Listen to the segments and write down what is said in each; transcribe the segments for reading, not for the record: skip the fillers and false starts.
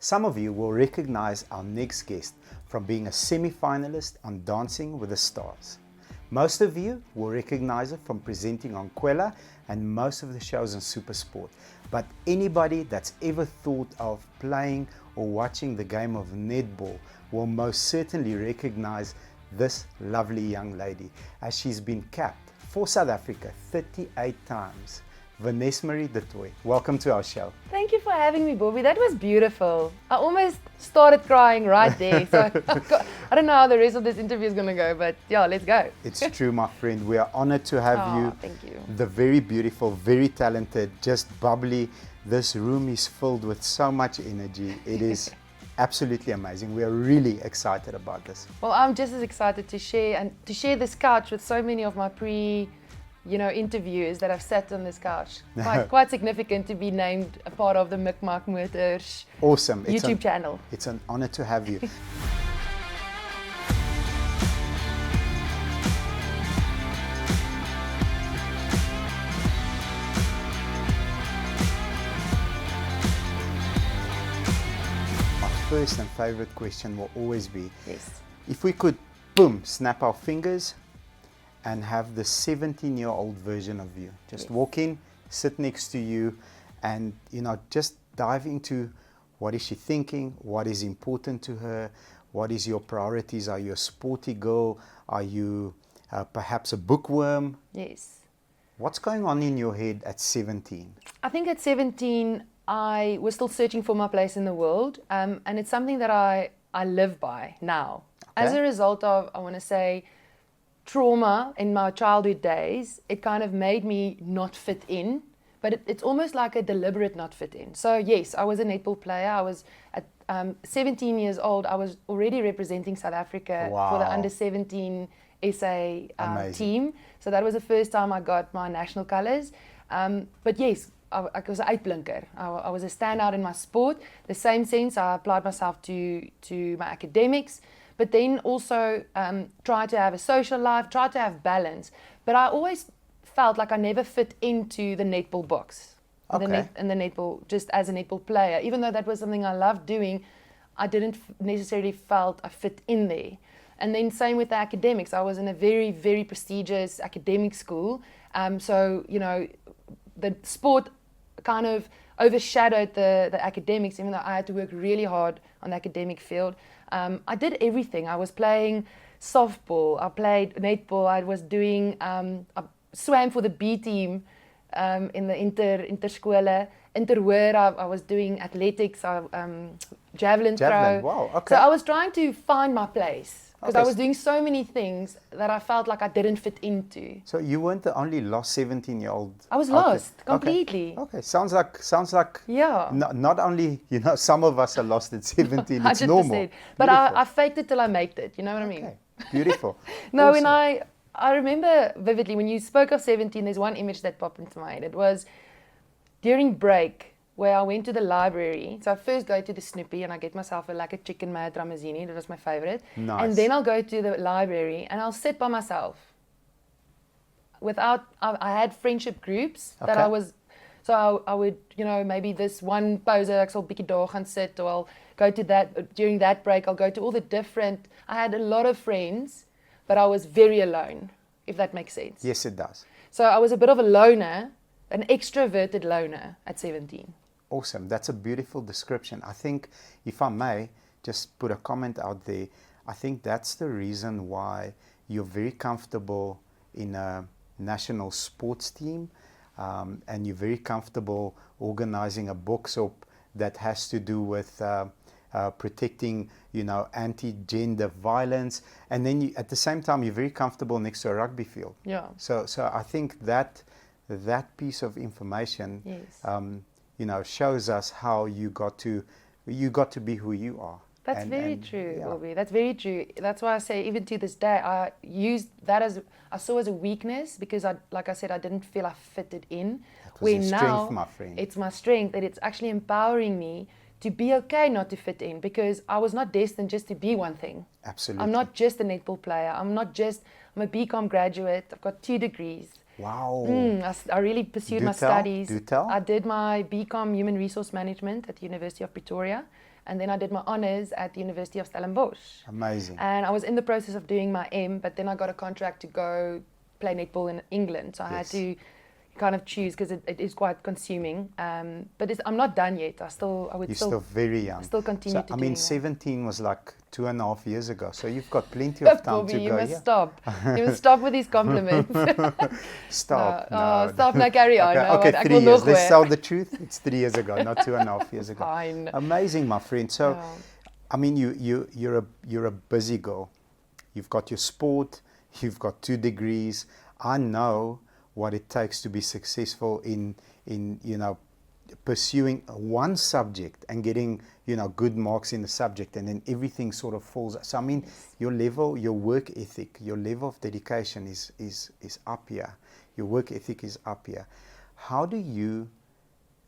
Some of you will recognize our next guest from being a semi-finalist on Dancing with the Stars. Most of you will recognize her from presenting on Kwela and most of the shows on Supersport. But anybody that's ever thought of playing or watching the game of netball will most certainly recognize this lovely young lady, as she's been capped for South Africa 38 times. Vanessa Marie de Toit, welcome to our show. Thank you for having me, Bobby. That was beautiful. I almost started crying right there. So I don't know how the rest of this interview is going to go, but yeah, let's go. It's true, my friend. We are honored to have you. Thank you. The very beautiful, very talented, just bubbly. This room is filled with so much energy. It is absolutely amazing. We are really excited about this. Well, I'm just as excited to share this couch with so many of my interviews that I've sat on this couch. Quite significant to be named a part of the Micmac Motors awesome. YouTube channel. It's an honor to have you. My first and favorite question will always be, yes, if we could, boom, snap our fingers and have the 17-year-old version of you. Just walk in, sit next to you, and just dive into what is she thinking, what is important to her, what is your priorities. Are you a sporty girl? Are you perhaps a bookworm? Yes. What's going on in your head at 17? I think at 17, I was still searching for my place in the world, and it's something that I live by now. Okay. As a result of, I want to say, trauma in my childhood days, it kind of made me not fit in, but it's almost like a deliberate not fit in. So yes, I was a netball player. I was at 17 years old. I was already representing South Africa for the under 17 SA team. So that was the first time I got my national colours. But yes, I was an uitblinker. I was a standout in my sport. The same sense, I applied myself to my academics, but then also try to have a social life, try to have balance. But I always felt like I never fit into the netball box, okay, and the netball, just as a netball player. Even though that was something I loved doing, I didn't necessarily felt I fit in there. And then same with the academics. I was in a very, very prestigious academic school. So, the sport kind of overshadowed the academics, even though I had to work really hard on the academic field. I did everything. I was playing softball, I played netball, I was doing, I swam for the B team in the interskole. Interhoor, I was doing athletics, javelin throw. Wow, okay. So I was trying to find my place, because Okay. I was doing so many things that I felt like I didn't fit into. So you weren't the only lost 17-year-old. I was lost completely. Okay. Sounds like Yeah. not only, some of us are lost at 17, it's 100%. normal. But Beautiful. I faked it till I made it, you know what I mean? Okay, beautiful. No, Awesome. when I remember vividly, when you spoke of 17, there's one image that popped into my head. It was during break, where I went to the library. So I first go to the Snoopy and I get myself a chicken mayo tramazini. That was my favorite. Nice. And then I'll go to the library and I'll sit by myself. I had friendship groups that Okay. I was, so I would, maybe this one poser, ek sal bietjie daar gaan sit, or I'll go to that, during that break, I'll go to all the different, I had a lot of friends, but I was very alone, if that makes sense. Yes, it does. So I was a bit of a loner, an extroverted loner at 17. Awesome. That's a beautiful description. I think, if I may just put a comment out there, I think that's the reason why you're very comfortable in a national sports team, and you're very comfortable organizing a Boxop that has to do with protecting, anti-gender violence, and then at the same time you're very comfortable next to a rugby field. Yeah. So I think that piece of information, Yes. shows us how you got to be who you are. That's very true, yeah. Bobby. That's very true. That's why I say, even to this day, I used that I saw as a weakness, because like I said, I didn't feel I fitted in. That was your now, strength, my friend. It's my strength, that it's actually empowering me to be okay not to fit in, because I was not destined just to be one thing. Absolutely. I'm not just a netball player. I'm a BCom graduate. I've got 2 degrees. Wow. I really pursued Do my tell, studies. do tell. I did my BCom Human Resource Management at the University of Pretoria. and then I did my honours at the University of Stellenbosch. Amazing. And I was in the process of doing my M, but then I got a contract to go play netball in England, so I had to kind of choose because it is quite consuming. But I'm not done yet. You're still very young. Still continue so, to I mean, doing 17 was like 2.5 years ago, so you've got plenty of time Bobby, to you go. must stop. You must stop with these compliments. Stop. No, stop. Now carry on. Okay, No, 3 years. Let's tell the truth. It's 3 years ago, not 2.5 years ago. Fine. Amazing, my friend. So, I mean, you're a busy girl. You've got your sport. You've got 2 degrees. I know what it takes to be successful in pursuing one subject and getting good marks in the subject, and then everything sort of falls. So I mean, your level, your work ethic, your level of dedication is up here. Your work ethic is up here. How do you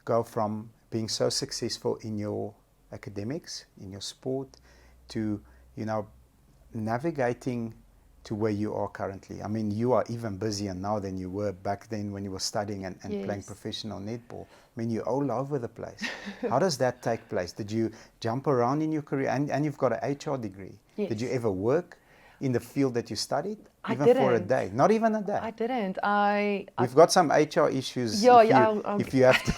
go from being so successful in your academics, in your sport, to navigating to where you are currently? I mean, you are even busier now than you were back then when you were studying and playing professional netball. I mean, you're all over the place. How does that take place? Did you jump around in your career? And you've got an HR degree. Yes. Did you ever work in the field that you studied? Even for a day? Not even a day? I didn't. We've got some HR issues if you have to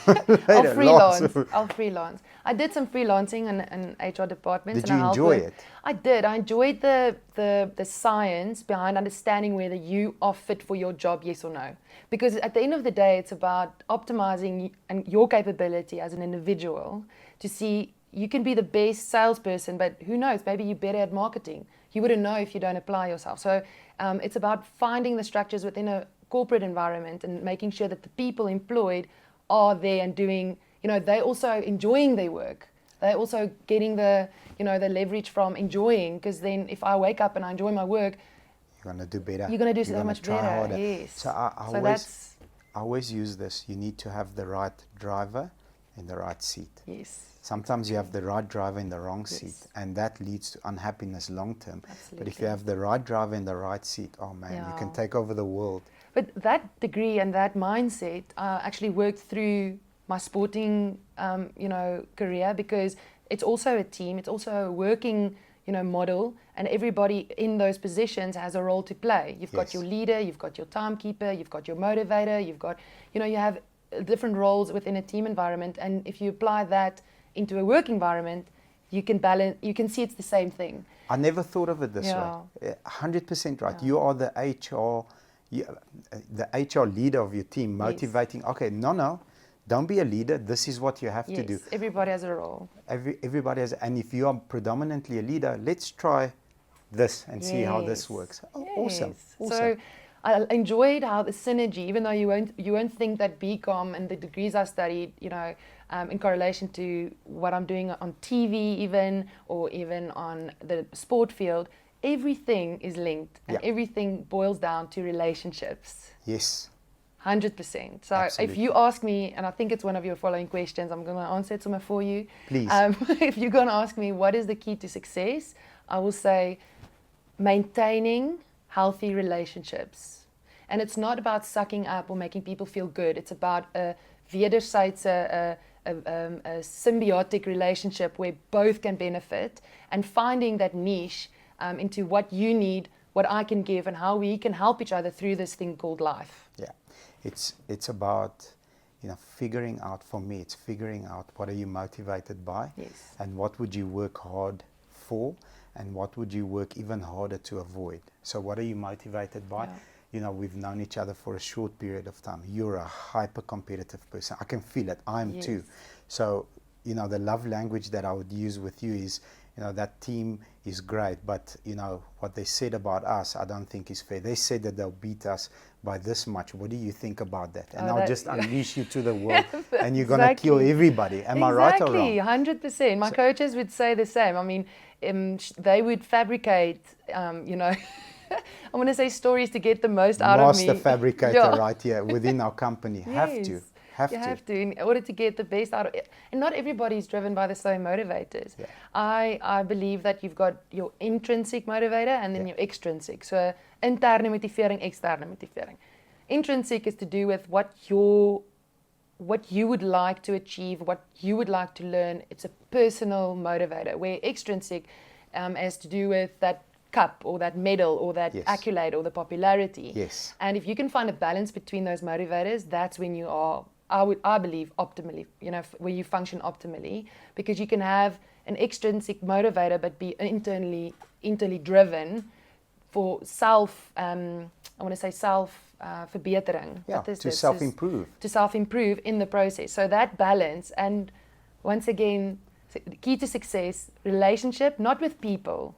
later. I'll freelance. I did some freelancing in HR departments. Did you enjoy it? I did. I enjoyed the science behind understanding whether you are fit for your job, yes or no. Because at the end of the day, it's about optimizing your capability as an individual to see you can be the best salesperson, but who knows, maybe you're better at marketing. You wouldn't know if you don't apply yourself. So it's about finding the structures within a corporate environment and making sure that the people employed are there and doing, they're also enjoying their work. They're also getting the leverage from enjoying, because then if I wake up and I enjoy my work, you're going to do better. You're going to do so much better. Harder. Yes. So I always use this. You need to have the right driver in the right seat. Yes. Sometimes you have the right driver in the wrong seat, and that leads to unhappiness long term. Absolutely. But if you have the right driver in the right seat, oh man, you can take over the world. But that degree and that mindset actually worked through my sporting, career, because it's also a team, it's also a working, model, and everybody in those positions has a role to play. You've got your leader, you've got your timekeeper, you've got your motivator, you've got, you have different roles within a team environment, and if you apply that into a work environment, you can balance. You can see it's the same thing. I never thought of it this way. 100% right. You are the HR leader of your team, motivating. Yes. Okay, no, don't be a leader. This is what you have to do. Everybody has a role. Everybody has, and if you are predominantly a leader, let's try this and see how this works. Oh, awesome. So I enjoyed how the synergy, even though you won't think that BCom and the degrees I studied, in correlation to what I'm doing on TV or even on the sport field, everything is linked and everything boils down to relationships. Yes. 100%. So Absolutely. If you ask me, and I think it's one of your following questions, I'm going to answer it somewhere for you. Please. If you're going to ask me what is the key to success, I will say maintaining healthy relationships. And it's not about sucking up or making people feel good. It's about a wederzijdse, a symbiotic relationship where both can benefit, and finding that niche into what you need, what I can give, and how we can help each other through this thing called life. Yeah, it's about figuring out. For me, it's figuring out what are you motivated by, and what would you work hard for, and what would you work even harder to avoid. So what are you motivated by? We've known each other for a short period of time. You're a hyper-competitive person. I can feel it. I'm too. So, the love language that I would use with you is, that team is great, but, what they said about us, I don't think is fair. They said that they'll beat us by this much. What do you think about that? And I'll just unleash you to the world, and you're going to kill everybody. Am I right or wrong? Exactly, 100%. My coaches would say the same. I mean, they would fabricate, I'm going to say stories to get the most out of me. Master fabricator right here within our company. Have to. You have to in order to get the best out of it. And not everybody is driven by the same motivators. Yeah. I believe that you've got your intrinsic motivator and then your extrinsic. So interne motivering, externe motivering. Intrinsic is to do with what your what you would like to achieve, what you would like to learn. It's a personal motivator, where extrinsic has to do with that cup or that medal or that Yes. accolade or the popularity. Yes. And if you can find a balance between those motivators, that's when you are, I believe, optimally, where you function optimally, because you can have an extrinsic motivator but be internally driven for verbetering. Yeah, What is to this? self-improve. To self-improve in the process. So that balance, and once again, the key to success, relationship, not with people.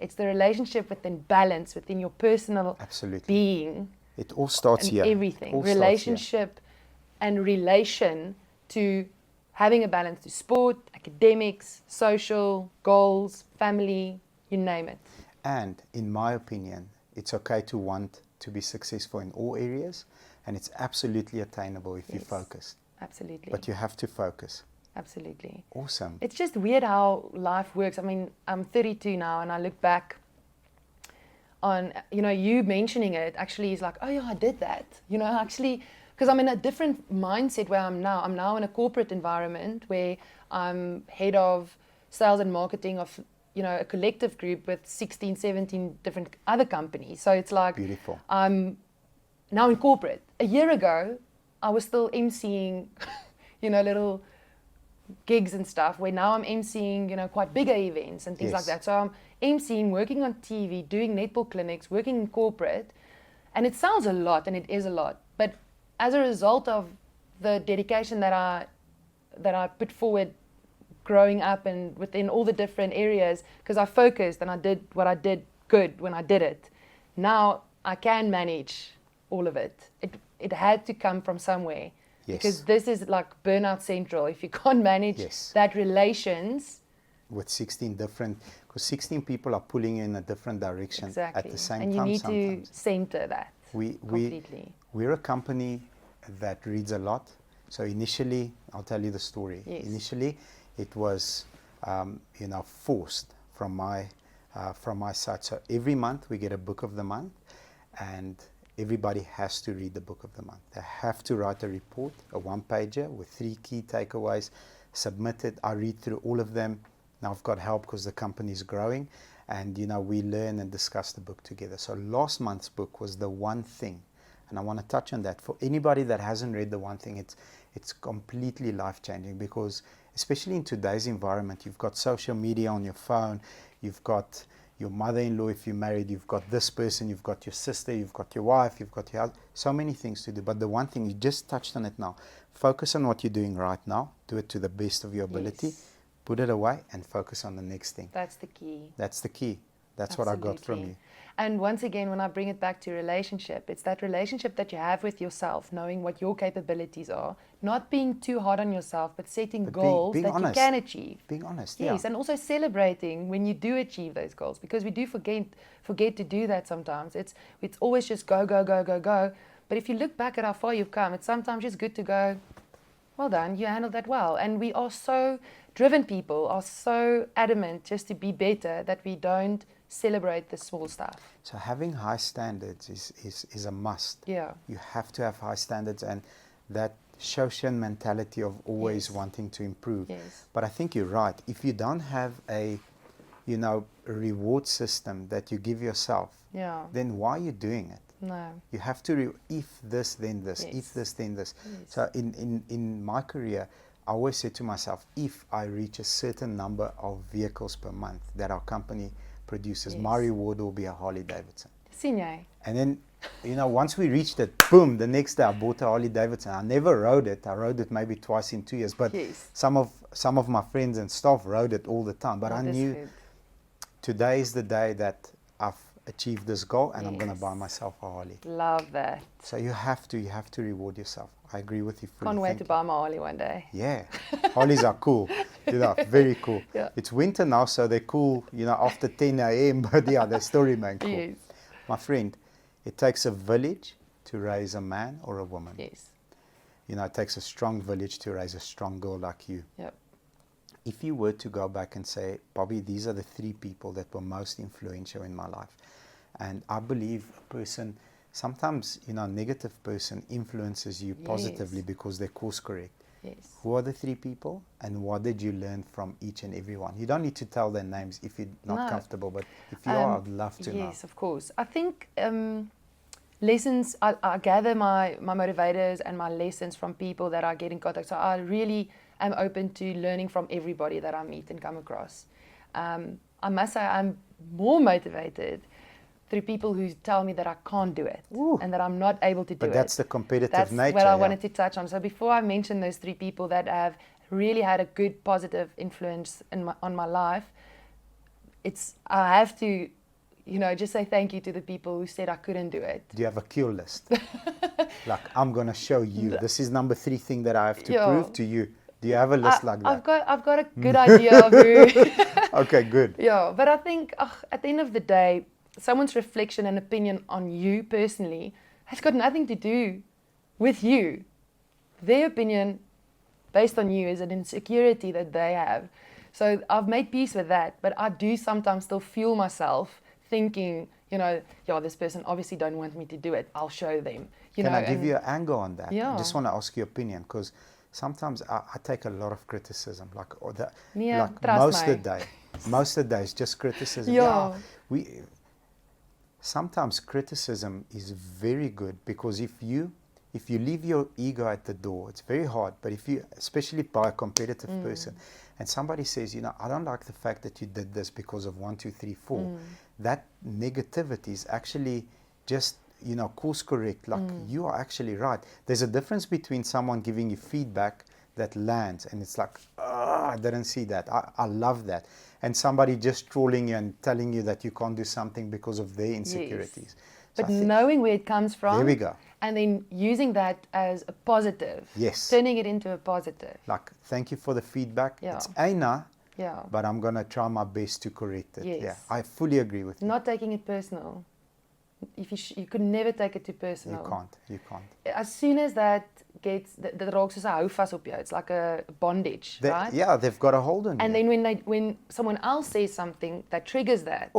It's the relationship within balance, within your personal Absolutely. being. It all starts And here. everything. All starts here. Relationship and relation to having a balance to sport, academics, social, goals, family, you name it. And in my opinion, it's okay to want to be successful in all areas, and it's absolutely attainable if you focus. Absolutely. But you have to focus. Absolutely. Awesome. It's just weird how life works. I mean, I'm 32 now, and I look back on, you mentioning it actually is like, oh yeah, I did that. Actually, because I'm in a different mindset where I'm now. I'm now in a corporate environment where I'm head of sales and marketing of, a collective group with 16, 17 different other companies. So it's like, Beautiful. I'm now in corporate. A year ago, I was still emceeing, little gigs and stuff, where now I'm emceeing, quite bigger events and things like that. So I'm emceeing, working on TV, doing netball clinics, working in corporate. And it sounds a lot, and it is a lot. But as a result of the dedication that I put forward growing up and within all the different areas, because I focused and I did what I did good when I did it, now I can manage all of it. It had to come from somewhere. Yes. Because this is like burnout central. If you can't manage that relations. With 16 different, because 16 people are pulling in a different direction at the same time. And you need sometimes. to center that completely. We're a company that reads a lot. So initially, I'll tell you the story. Yes. Initially, it was, forced from my side. So every month we get a book of the month, and everybody has to read the book of the month. They have to write a report, a one-pager with 3 key takeaways, submit it. I read through all of them. Now I've got help because the company is growing, and we learn and discuss the book together. So last month's book was the one thing, and I want to touch on that. For anybody that hasn't read the one thing, it's completely life-changing, because especially in today's environment, you've got social media on your phone, you've got your mother-in-law if you're married, you've got this person, you've got your sister, you've got your wife, you've got your husband, so many things to do. But the one thing, you just touched on it now, focus on what you're doing right now, do it to the best of your ability, put it away and focus on the next thing. That's the key. That's the key. That's what I got from you. And once again, when I bring it back to relationship, it's that relationship that you have with yourself, knowing what your capabilities are, not being too hard on yourself, but setting goals being that honest. you can achieve. Being honest, yes, and also celebrating when you do achieve those goals, because we do forget to do that sometimes. It's always just go, go, go, go, go. But if you look back at how far you've come, it's sometimes just good to go, well done, you handled that well. And we are so driven, people are so adamant just to be better that we don't celebrate the small stuff. So having high standards is a must. Yeah. You have to have high standards, and that Shoshan mentality of always wanting to improve. Yes. But I think you're right. If you don't have a reward system that you give yourself, then why are you doing it? No. You have to, if this, then this, Yes. if this, then this. Yes. So in my career, I always said to myself, if I reach a certain number of vehicles per month that our company produces, my reward will be a Harley Davidson. Sien jy? And then, once we reached it, boom, the next day I bought a Harley Davidson. I never rode it. I rode it maybe twice in 2 years, but some of my friends and staff rode it all the time. But I knew today is the day that I've achieved this goal, and I'm going to buy myself a Harley. Love that. So you have to reward yourself. I agree with you fully. Can't wait to buy my Harley one day. Yeah, Harleys are cool. Very cool. Yeah. It's winter now, so they're cool, after 10 a.m. But they still remain cool. Yes. My friend, it takes a village to raise a man or a woman. Yes. It takes a strong village to raise a strong girl like you. Yep. If you were to go back and say, Bobby, these are the 3 people that were most influential in my life, and I believe a person sometimes, negative person influences you positively because they course correct. Yes. Who are the 3 people, and what did you learn from each and every one? You don't need to tell their names if you're not comfortable, but if you are, I'd love to know. Yes, of course. I think lessons, I gather my motivators and my lessons from people that I get in contact. So I really am open to learning from everybody that I meet and come across. I must say I'm more motivated through people who tell me that I can't do it and that I'm not able to do it. But that's the competitive that's nature. What I wanted to touch on. So before I mention those 3 people that have really had a good positive influence on my life, I have to, just say thank you to the people who said I couldn't do it. Do you have a kill list? Like, I'm going to show you. This is number 3 thing that I have to prove to you. Do you have a list like that? I've got a good idea of who. Okay, good. Yeah, but I think at the end of the day, someone's reflection and opinion on you personally has got nothing to do with you. Their opinion based on you is an insecurity that they have. So I've made peace with that, but I do sometimes still feel myself thinking, this person obviously don't want me to do it. I'll show them. Can I give you an angle on that? Yeah. I just want to ask your opinion, because sometimes I take a lot of criticism, most of the day is just criticism. Yeah. Sometimes criticism is very good, because if you leave your ego at the door, it's very hard. But if you, especially by a competitive person, and somebody says, I don't like the fact that you did this because of 1, 2, 3, 4, that negativity is actually just, course correct. Like, you are actually right. There's a difference between someone giving you feedback that lands, and it's like, I didn't see that. I love that. And somebody just trolling you and telling you that you can't do something because of their insecurities. Yes. But knowing where it comes from. There we go. And then using that as a positive. Yes. Turning it into a positive. Like, thank you for the feedback. Yeah. It's Aina, yeah, but I'm going to try my best to correct it. Yes. Yeah, I fully agree with you. Not taking it personal. You could never take it too personal. You can't. As soon as that gets, that raaks soos 'n houvas op jou. It's like a bondage, right? Yeah, they've got a hold on you. And then when someone else says something that triggers that,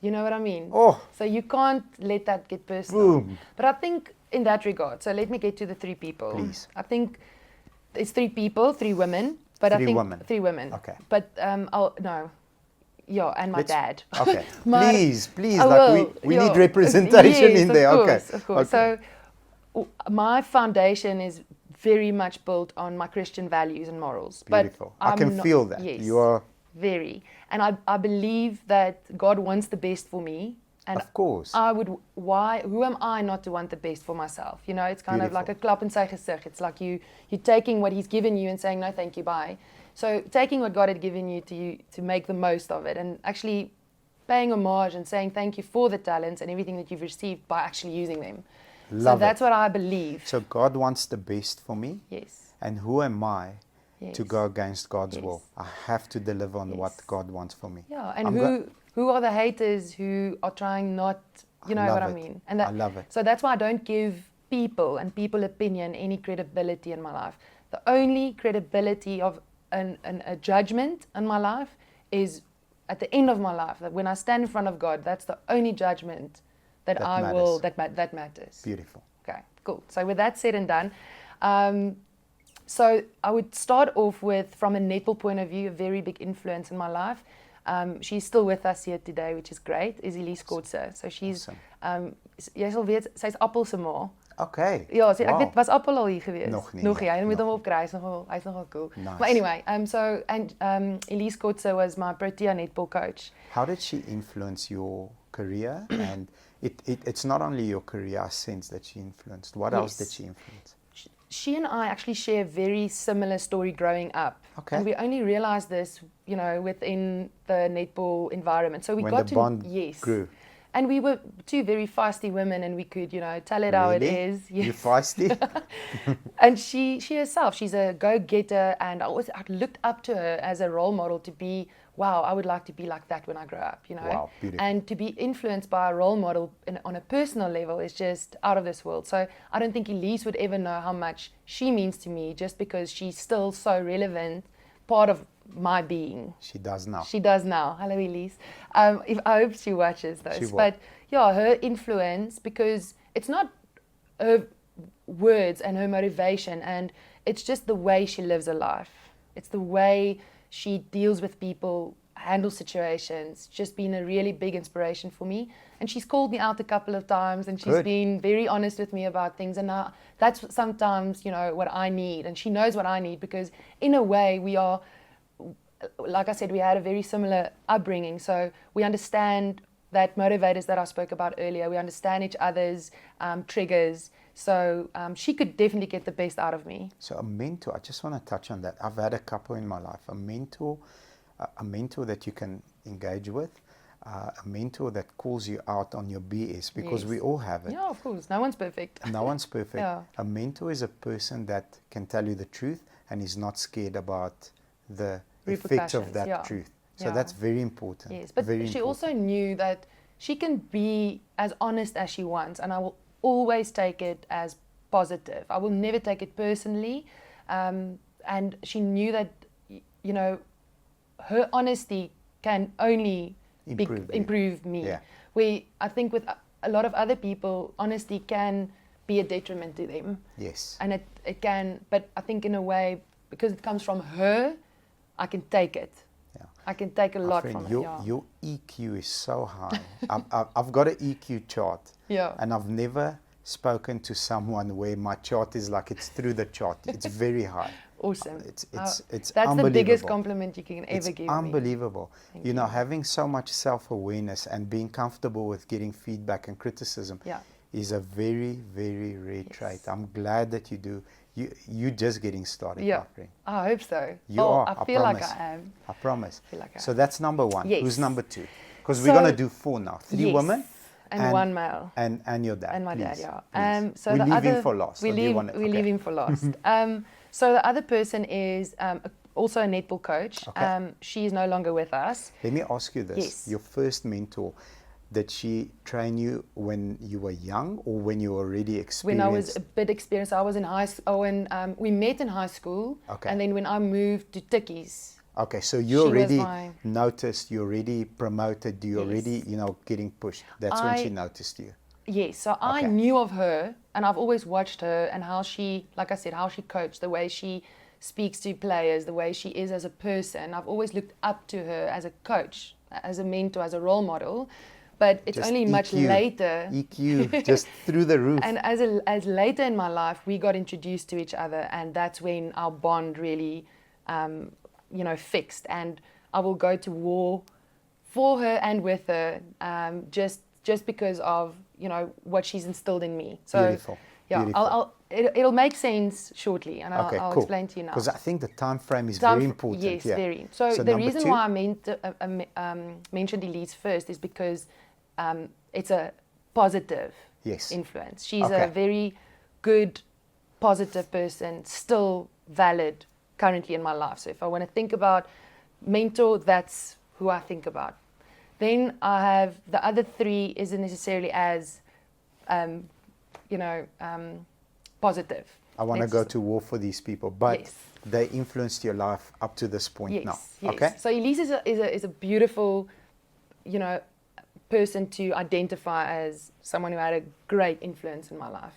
you know what I mean? So you can't let that get personal. Boom. But I think in that regard, so let me get to the 3 people. Please. I think it's 3 people, 3 women. But 3 I think women. 3 women. Okay. But no. Yeah, and my dad. Okay. Maar, please. Well, we need representation yes, in there. Of course. So my foundation is very much built on my Christian values and morals. Beautiful. But I can feel that. Yes, you are very. And I believe that God wants the best for me. And of course. Who am I not to want the best for myself? It's kind of like a klap in sy gesig. It's like you're taking what he's given you and saying, no, thank you, bye. So taking what God had given you to make the most of it, and actually paying homage and saying thank you for the talents and everything that you've received by actually using them. So that's what I believe. So God wants the best for me. Yes. And who am I Yes. to go against God's Yes. will? I have to deliver on Yes. what God wants for me. Yeah, and who are the haters who are trying not, you know what I mean? And I love it. So that's why I don't give people and people opinion any credibility in my life. The only credibility of a judgment in my life is at the end of my life. That when I stand in front of God, that's the only judgment that that matters. Beautiful. Okay, cool. So with that said and done, so I would start off with, from a netball point of view, a very big influence in my life. She's still with us here today, which is great, is Elise Kotze. So she's, jy sal weet, sy's Appel se ma. Okay. Ja, so ek weet, was Appel al hier gewees? Nog nie. Jy moet hom opkry, hy's nogal cool. Nice. But anyway, Elise Kotze was my Protea netball coach. How did she influence your career? And it's not only your career, I sense that she influenced. What else did she influence? She and I actually share a very similar story growing up. Okay. And we only realized this, within the netball environment. So we got the bond grew. And we were 2 very feisty women, and we could, tell it how it is. Yes. You're feisty? And she herself, she's a go-getter, and I looked up to her as a role model to be, wow, I would like to be like that when I grow up, Wow, beautiful. And to be influenced by a role model on a personal level is just out of this world. So I don't think Elise would ever know how much she means to me, just because she's still so relevant, part of my being. She does now. Hello, Elise. I hope she watches those. But yeah, her influence, because it's not her words and her motivation, and it's just the way she lives her life. It's the way she deals with people, handles situations, just been a really big inspiration for me. And she's called me out a couple of times, and she's been very honest with me about things, and that's sometimes, you know, what I need, and she knows what I need, because in a way we are, like I said, we had a very similar upbringing, so we understand that motivators that I spoke about earlier, we understand each other's triggers, so she could definitely get the best out of me. So a mentor, I just want to touch on that. I've had a couple in my life. A mentor that you can engage with, a mentor that calls you out on your BS, because we all have it. Yeah, of course. No one's perfect. No one's perfect. Yeah. A mentor is a person that can tell you the truth and is not scared about the effects of that truth. So that's very important. Yes, but she also knew that she can be as honest as she wants, and I will always take it as positive. I will never take it personally. And she knew that, you know, her honesty can only improve me. Yeah. I think with a lot of other people, honesty can be a detriment to them. Yes. And it can, but I think in a way, because it comes from her, I can take it. Yeah. I can take a lot from it. Your EQ is so high. I've got an EQ chart. Yeah. And I've never spoken to someone where my chart is like it's through the chart. It's very high. Awesome. It's that's the biggest compliment you can ever give me. Unbelievable. You know, having so much self-awareness and being comfortable with getting feedback and criticism is a very, very rare trait. I'm glad that you do. You're just getting started, my friend. I hope so. You are. I feel like I am. I promise. I feel like I so that's number one. Yes. Who's number two? Because we're going to do 4 now. 3 women. And 1 male. And your dad. And my please, dad, yeah. So we leave him for last. We leave him for last. So the other person is also a netball coach. Okay. She is no longer with us. Let me ask you this. Yes. Your first mentor, did she train you when you were young or when you were already experienced? When I was a bit experienced. I was in high school. We met in high school. Okay. And then when I moved to Tikkies. Okay, so you already noticed, you already promoted, you already, you know, getting pushed. That's when she noticed you. Yes, so I knew of her, and I've always watched her and how she, like I said, how she coached, the way she speaks to players, the way she is as a person. I've always looked up to her as a coach, as a mentor, as a role model. But it's just only much later. EQ, just through the roof. And as later in my life, we got introduced to each other, and that's when our bond really, you know, fixed. And I will go to war for her and with her, just because of, you know, what she's instilled in me. So, beautiful. Yeah, beautiful. It'll make sense shortly, and I'll explain to you now. Because I think the time frame is very important. Yes, very. So the reason why I mentioned Elise first is because it's a positive influence. She's a very good, positive person, still valid currently in my life. So if I want to think about mentor, that's who I think about. Then I have the other 3 isn't necessarily as, you know, positive. I want to go to war for these people, but they influenced your life up to this point now. Yes. Okay. So Elise is a beautiful, you know, person to identify as someone who had a great influence in my life.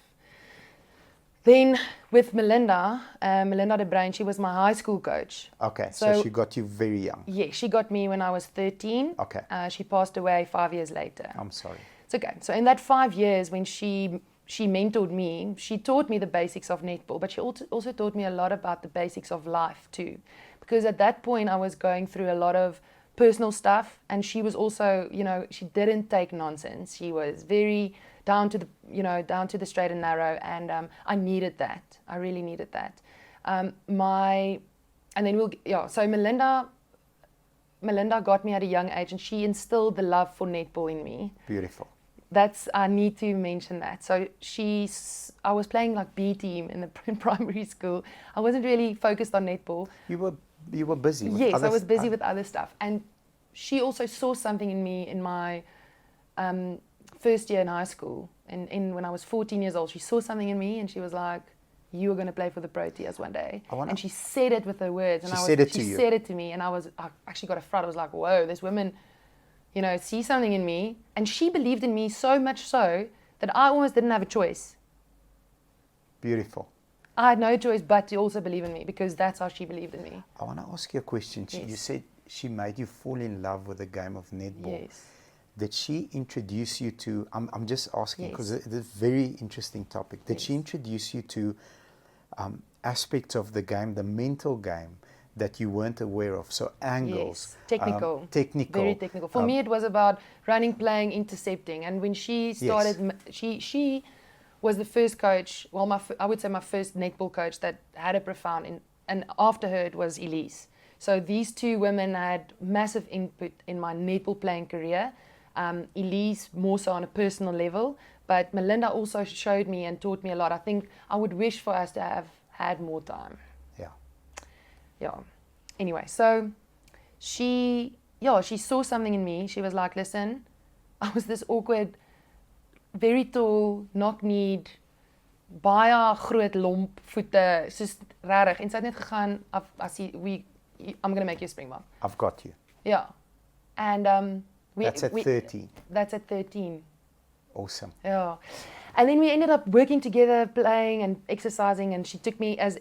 Then with Melinda de Bruin, she was my high school coach. Okay, so she got you very young. Yeah, she got me when I was 13. Okay. She passed away 5 years later. I'm sorry. It's okay. So in that 5 years when she mentored me, she taught me the basics of netball, but she also taught me a lot about the basics of life too. Because at that point I was going through a lot of personal stuff, and she was also, you know, she didn't take nonsense. She was very down to the straight and narrow, and I needed that. I really needed that. So Melinda got me at a young age, and she instilled the love for netball in me. Beautiful. I need to mention that. So I was playing like B team in primary school. I wasn't really focused on netball. You were busy with Yes, I was busy with other stuff. And she also saw something in me in my first year in high school. And when I was 14 years old, she saw something in me, and she was like, "You are going to play for the Proteas one day." And she said it with her words. And she said it to me, and I actually got a fright. I was like, "Whoa, this woman, you know, see something in me." And she believed in me so much so that I almost didn't have a choice. Beautiful. I had no choice but to also believe in me, because that's how she believed in me. I want to ask you a question. Yes. You said she made you fall in love with the game of netball. Yes. Did she introduce you to, I'm just asking because Yes. it's a very interesting topic. Did she Yes. introduce you to aspects of the game, the mental game, that you weren't aware of? So angles, Yes, technical, technical. very technical. For me, it was about running, playing, intercepting. And when she started, she was the first coach. Well, I would say my first netball coach that had a profound. And after her, it was Elise. So these two women had massive input in my netball playing career. Elise more so on a personal level, but Melinda also showed me and taught me a lot. I think I would wish for us to have had more time. Yeah. Anyway, so she saw something in me. She was like, listen, I was this awkward, very tall, knock-kneed, baie groot lomp voete, soos regtig. En sy het net gegaan, I'm going to make you a springbok. I've got you. Yeah. And That's at 13. That's at 13. Awesome. Yeah. And then we ended up working together, playing and exercising, and she took me as,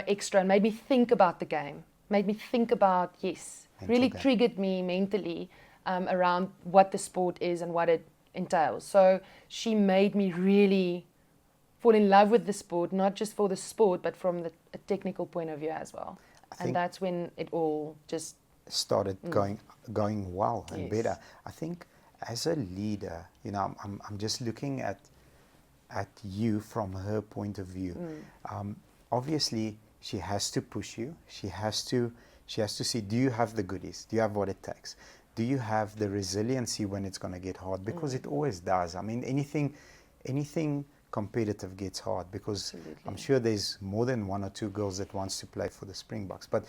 extra and made me think about the game. Made me think about, really triggered me mentally around what the sport is and what it entails. So she made me really fall in love with the sport, not just for the sport, but from a technical point of view as well. And that's when it all just started going well and better. I think as a leader, I'm just looking at you from her point of view. Obviously, she has to push you. She has to see, do you have the goodies? Do you have what it takes? Do you have the resiliency when it's going to get hard? Because it always does. I mean, anything competitive gets hard, because I'm sure there's more than one or two girls that wants to play for the Springboks. But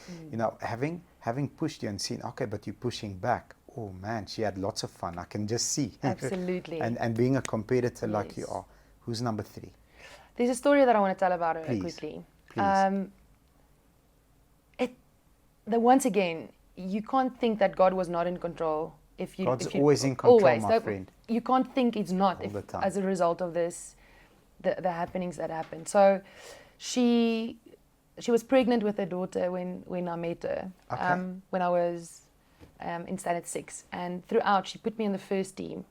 having pushed you and seen, okay, but you're pushing back. Oh man, she had lots of fun. I can just see. Absolutely. and being a competitor like you are. Who's number 3? There's a story that I want to tell about her quickly. Please. Once again, you can't think that God was not in control. God's always in control, my friend. You can't think He's not as a result of this, the happenings that happened. So she was pregnant with her daughter when I met her, when I was in standard 6. And throughout, she put me in the first team,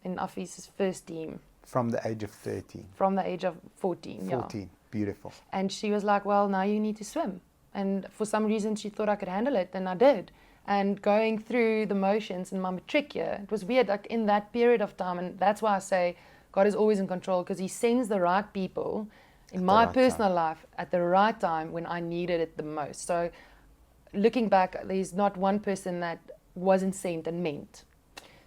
in Afis's first team. From the age of 13? From the age of 14, 14, yeah. Beautiful. And she was like, well, now you need to swim. And for some reason, she thought I could handle it, and I did. And going through the motions in my matric year, it was weird, like in that period of time, and that's why I say God is always in control, because He sends the right people in my personal life at the right time when I needed it the most. So looking back, there's not one person that wasn't sent and meant.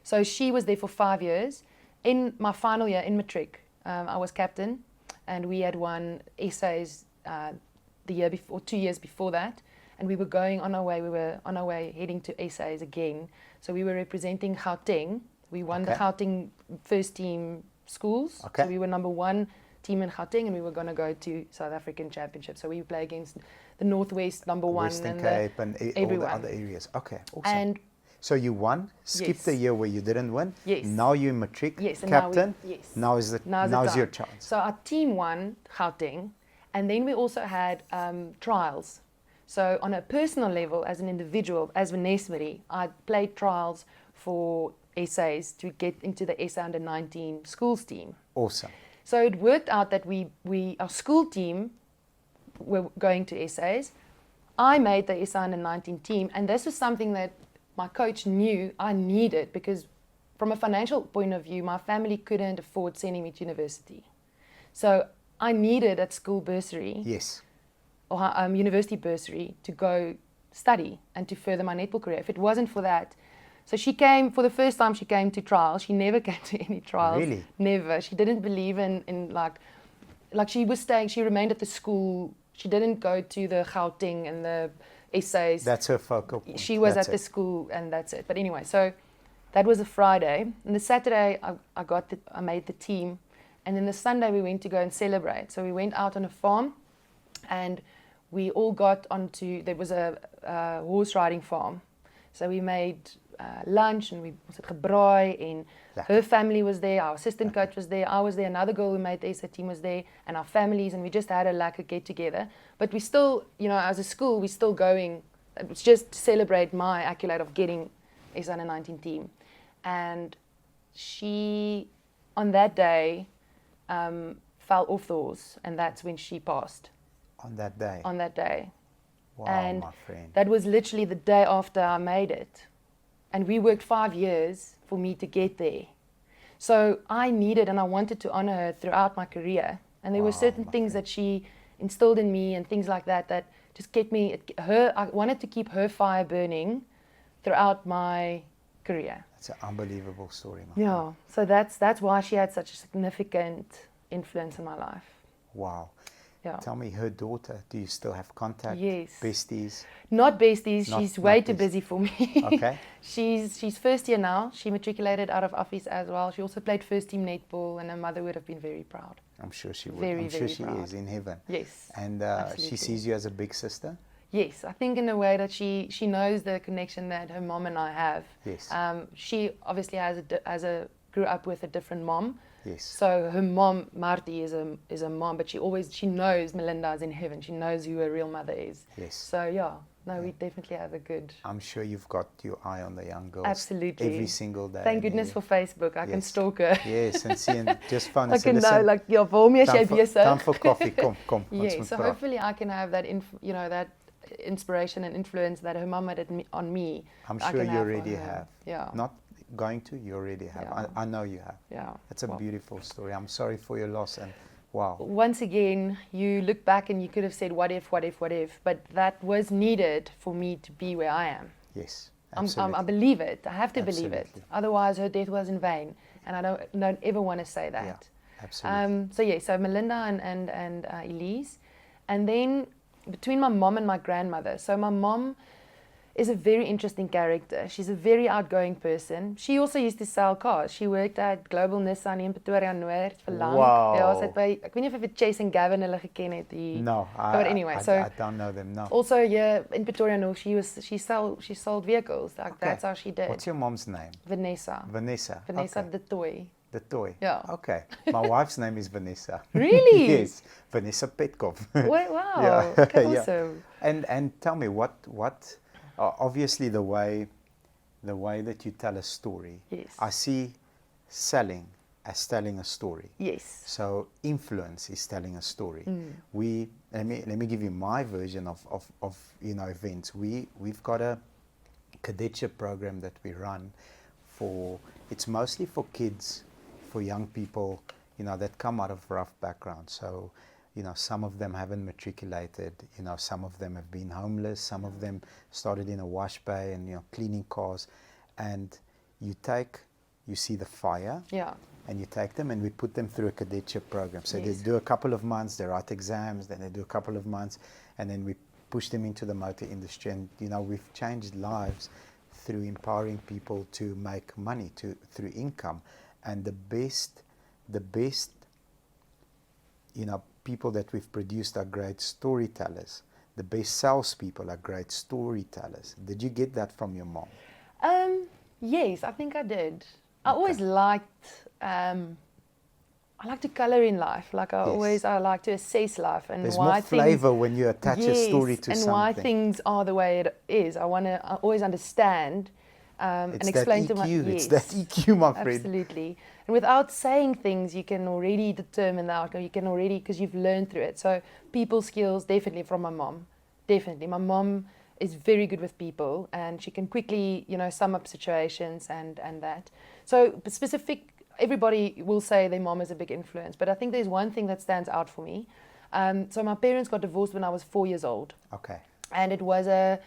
So she was there for 5 years. In my final year, in matric, I was captain, and we had won essays the year before, 2 years before that, and we were going on our way. We were on our way heading to essays again. So we were representing Gauteng. We won the Gauteng first team schools. So we were number 1 team in Gauteng, and we were going to go to South African Championship. So we play against the Northwest number 1 Western and Cape and everyone. All the other areas. Okay, awesome. And so you won, skipped the year where you didn't win. Yes. Now you're matric, yes, captain. Now Now's your chance. So our team won Gauteng, and then we also had trials. So on a personal level, as an individual, as Vanessa Marie, I played trials for essays to get into the SA under 19 schools team. Awesome. So it worked out that our school team were going to essays. I made the SA under 19 team, and this was something that my coach knew I needed, because from a financial point of view, my family couldn't afford sending me to university. So I needed that school bursary. Yes. Or university bursary to go study and to further my netball career. If it wasn't for that, so she came, for the first time she came to trials. She never came to any trials. Really? Never. She didn't believe in like she was staying, she remained at the school. She didn't go to the Gauteng and the essays. That's her focal point. She was at the school, and that's it. But anyway, so that was a Friday. And the Saturday, I made the team. And then the Sunday, we went to go and celebrate. So we went out on a farm, and we all got onto, there was a horse riding farm. So we made lunch and ons het gebraai en Lekker. her family was there, our assistant coach was there, I was there, another girl who made the SA team was there, and our families, and we just had a lekker get together. But we still, as a school, we're still going, it was just to celebrate my accolade of getting SA under 19 team. And she, on that day, fell off the horse, and that's when she passed. On that day? On that day. Wow, and my friend. that was literally the day after I made it. And we worked 5 years for me to get there. So I needed and I wanted to honor her throughout my career. And there were certain things that she instilled in me and things like that that just kept me, I wanted to keep her fire burning throughout my career. It's an unbelievable story, my friend. Yeah, so that's why she had such a significant influence in my life. Wow. Yeah. Tell me, her daughter, do you still have contact? Yes. Besties? Not besties, she's way too besties. busy for me. Okay. She's first year now. She matriculated out of office as well. She also played first team netball, and her mother would have been very proud. I'm sure she would. Very, I'm sure very she proud. is in heaven. Yes. And she absolutely. sees you as a big sister? Yes, I think in a way that she knows the connection that her mom and I have. Yes. She obviously grew up with a different mom. Yes. So her mom, Marty, is a mom, but she knows Melinda is in heaven. She knows who her real mother is. Yes. So yeah, no, we definitely have a good. I'm sure you've got your eye on the young girls. Absolutely. Every single day. Thank goodness for Facebook. I can stalk her. Yes, and see, and just phone I us. can know, like, ja, waarmee is jy besig? Time for coffee, kom. Yeah, ons so moet praat. hopefully I can have that, that inspiration and influence that her mum had on me. I'm I sure can you have on already her. have. Yeah. Not going to, you already have. Yeah. I know you have. Yeah. It's a beautiful story. I'm sorry for your loss, and wow. Once again, you look back and you could have said, what if, but that was needed for me to be where I am. Yes, absolutely. I believe it. I have to believe it. Absolutely. Otherwise, her death was in vain. And I don't ever want to say that. Yeah, absolutely. So Melinda and Elise. And then between my mom and my grandmother. So my mom is a very interesting character. She's a very outgoing person. She also used to sell cars. She worked at Global Nissan in Pretoria Noord vir lank. Wow. Ja, sy het by, ek weet nie of jy vir Chase and Gavin hulle geken het. No, but anyway, I don't know them, no. Also, yeah, in Pretoria North, she sold vehicles. Like, Okay. that's how she did. What's your mom's name? Vanessa. Vanessa. Vanessa Okay. de Toit. The toy. Yeah. Okay. My wife's name is Vanessa. Really? Yes. Vanessa Petkov. Wait, wow. Yeah. Okay, Yeah. awesome. And tell me what obviously the way that you tell a story. Yes. I see selling as telling a story. Yes. So influence is telling a story. Let me give you my version of events. We've got a cadetship program that we run it's mostly for kids, for young people, that come out of rough backgrounds. So, some of them haven't matriculated, some of them have been homeless, some of them started in a wash bay and, cleaning cars. And you see the fire. Yeah. And you take them and we put them through a cadetship program. So Yes. they do a couple of months, they write exams, then they do a couple of months, and then we push them into the motor industry. And, we've changed lives through empowering people to make money, through income. And the best, people that we've produced are great storytellers. The best salespeople are great storytellers. Did you get that from your mom? Yes, I think I did. I always liked, I like to color in life. Like I like to assess life and There's why more flavor when you attach a story to and something. why things are the way it is. I always understand and explain to my It's that EQ, my friend. Absolutely. And without saying things, you can already determine the outcome. You can already, because you've learned through it. So people skills, definitely from my mom. Definitely. My mom is very good with people and she can quickly, sum up situations and that. So everybody will say their mom is a big influence, but I think there's one thing that stands out for me. So my parents got divorced when I was 4 years old. Okay. And it was a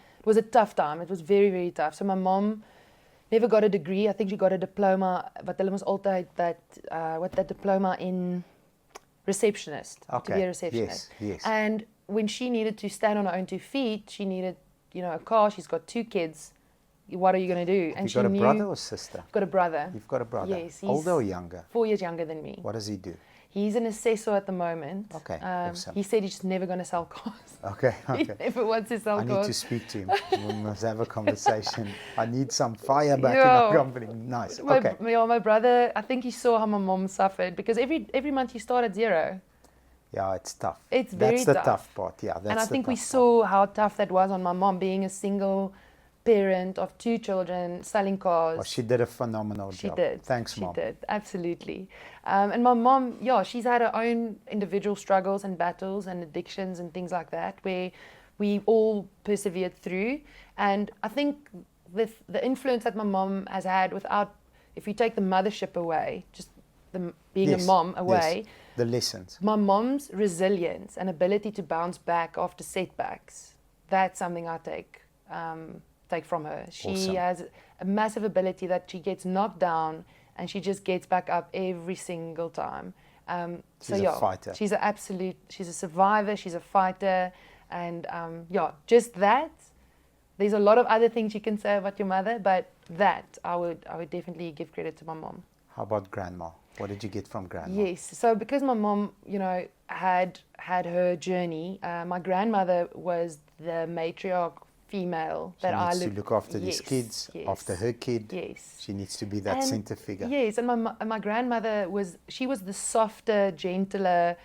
tough time. It was very, very tough. So my mom never got a degree. I think she got a diploma, but hulle was altyd that diploma in receptionist, to be a receptionist. Yes. And when she needed to stand on her own 2 feet, she needed, a car. She's got 2 kids. What are you going to do? And you got a brother or sister? Got a brother. You've got a brother. Yes. He's Older or younger? 4 years younger than me. What does he do? He's an assessor at the moment. Okay, awesome. He said he's never going to sell cars. Okay, He okay. never wants to sell I cars. need to speak to him. We must have a conversation. I need some fire back in Yeah. our company. Nice. My, Okay. my brother, I think he saw how my mom suffered because every month you start at zero. Yeah, it's tough. It's very That's the tough. tough part. Yeah, that's And I the think we tough saw how tough that was on my mom, being a single parent of 2 children, selling cars. part. Well, she did a phenomenal She job. did. Thanks, she Mom. did, absolutely. And my mom, yeah, she's had her own individual struggles and battles and addictions and things like that, where we all persevered through. And I think with the influence that my mom has had without, if you take the mothership away, just being Yes, a mom away, yes. The lessons. my mom's resilience and ability to bounce back after setbacks, that's something I take from her. She Awesome. has a massive ability that she gets knocked down and she just gets back up every single time. She's a fighter. She's a survivor, she's a fighter, and just that. There's a lot of other things you can say about your mother, but that I would definitely give credit to my mom. How about grandma? What did you get from grandma? Yes. So because my mom, had her journey, my grandmother was the matriarch female She that I needs to look after these Yes, kids, yes, after her kid. Yes. She needs to be that And center figure. Yes, and my grandmother was the softer, gentler,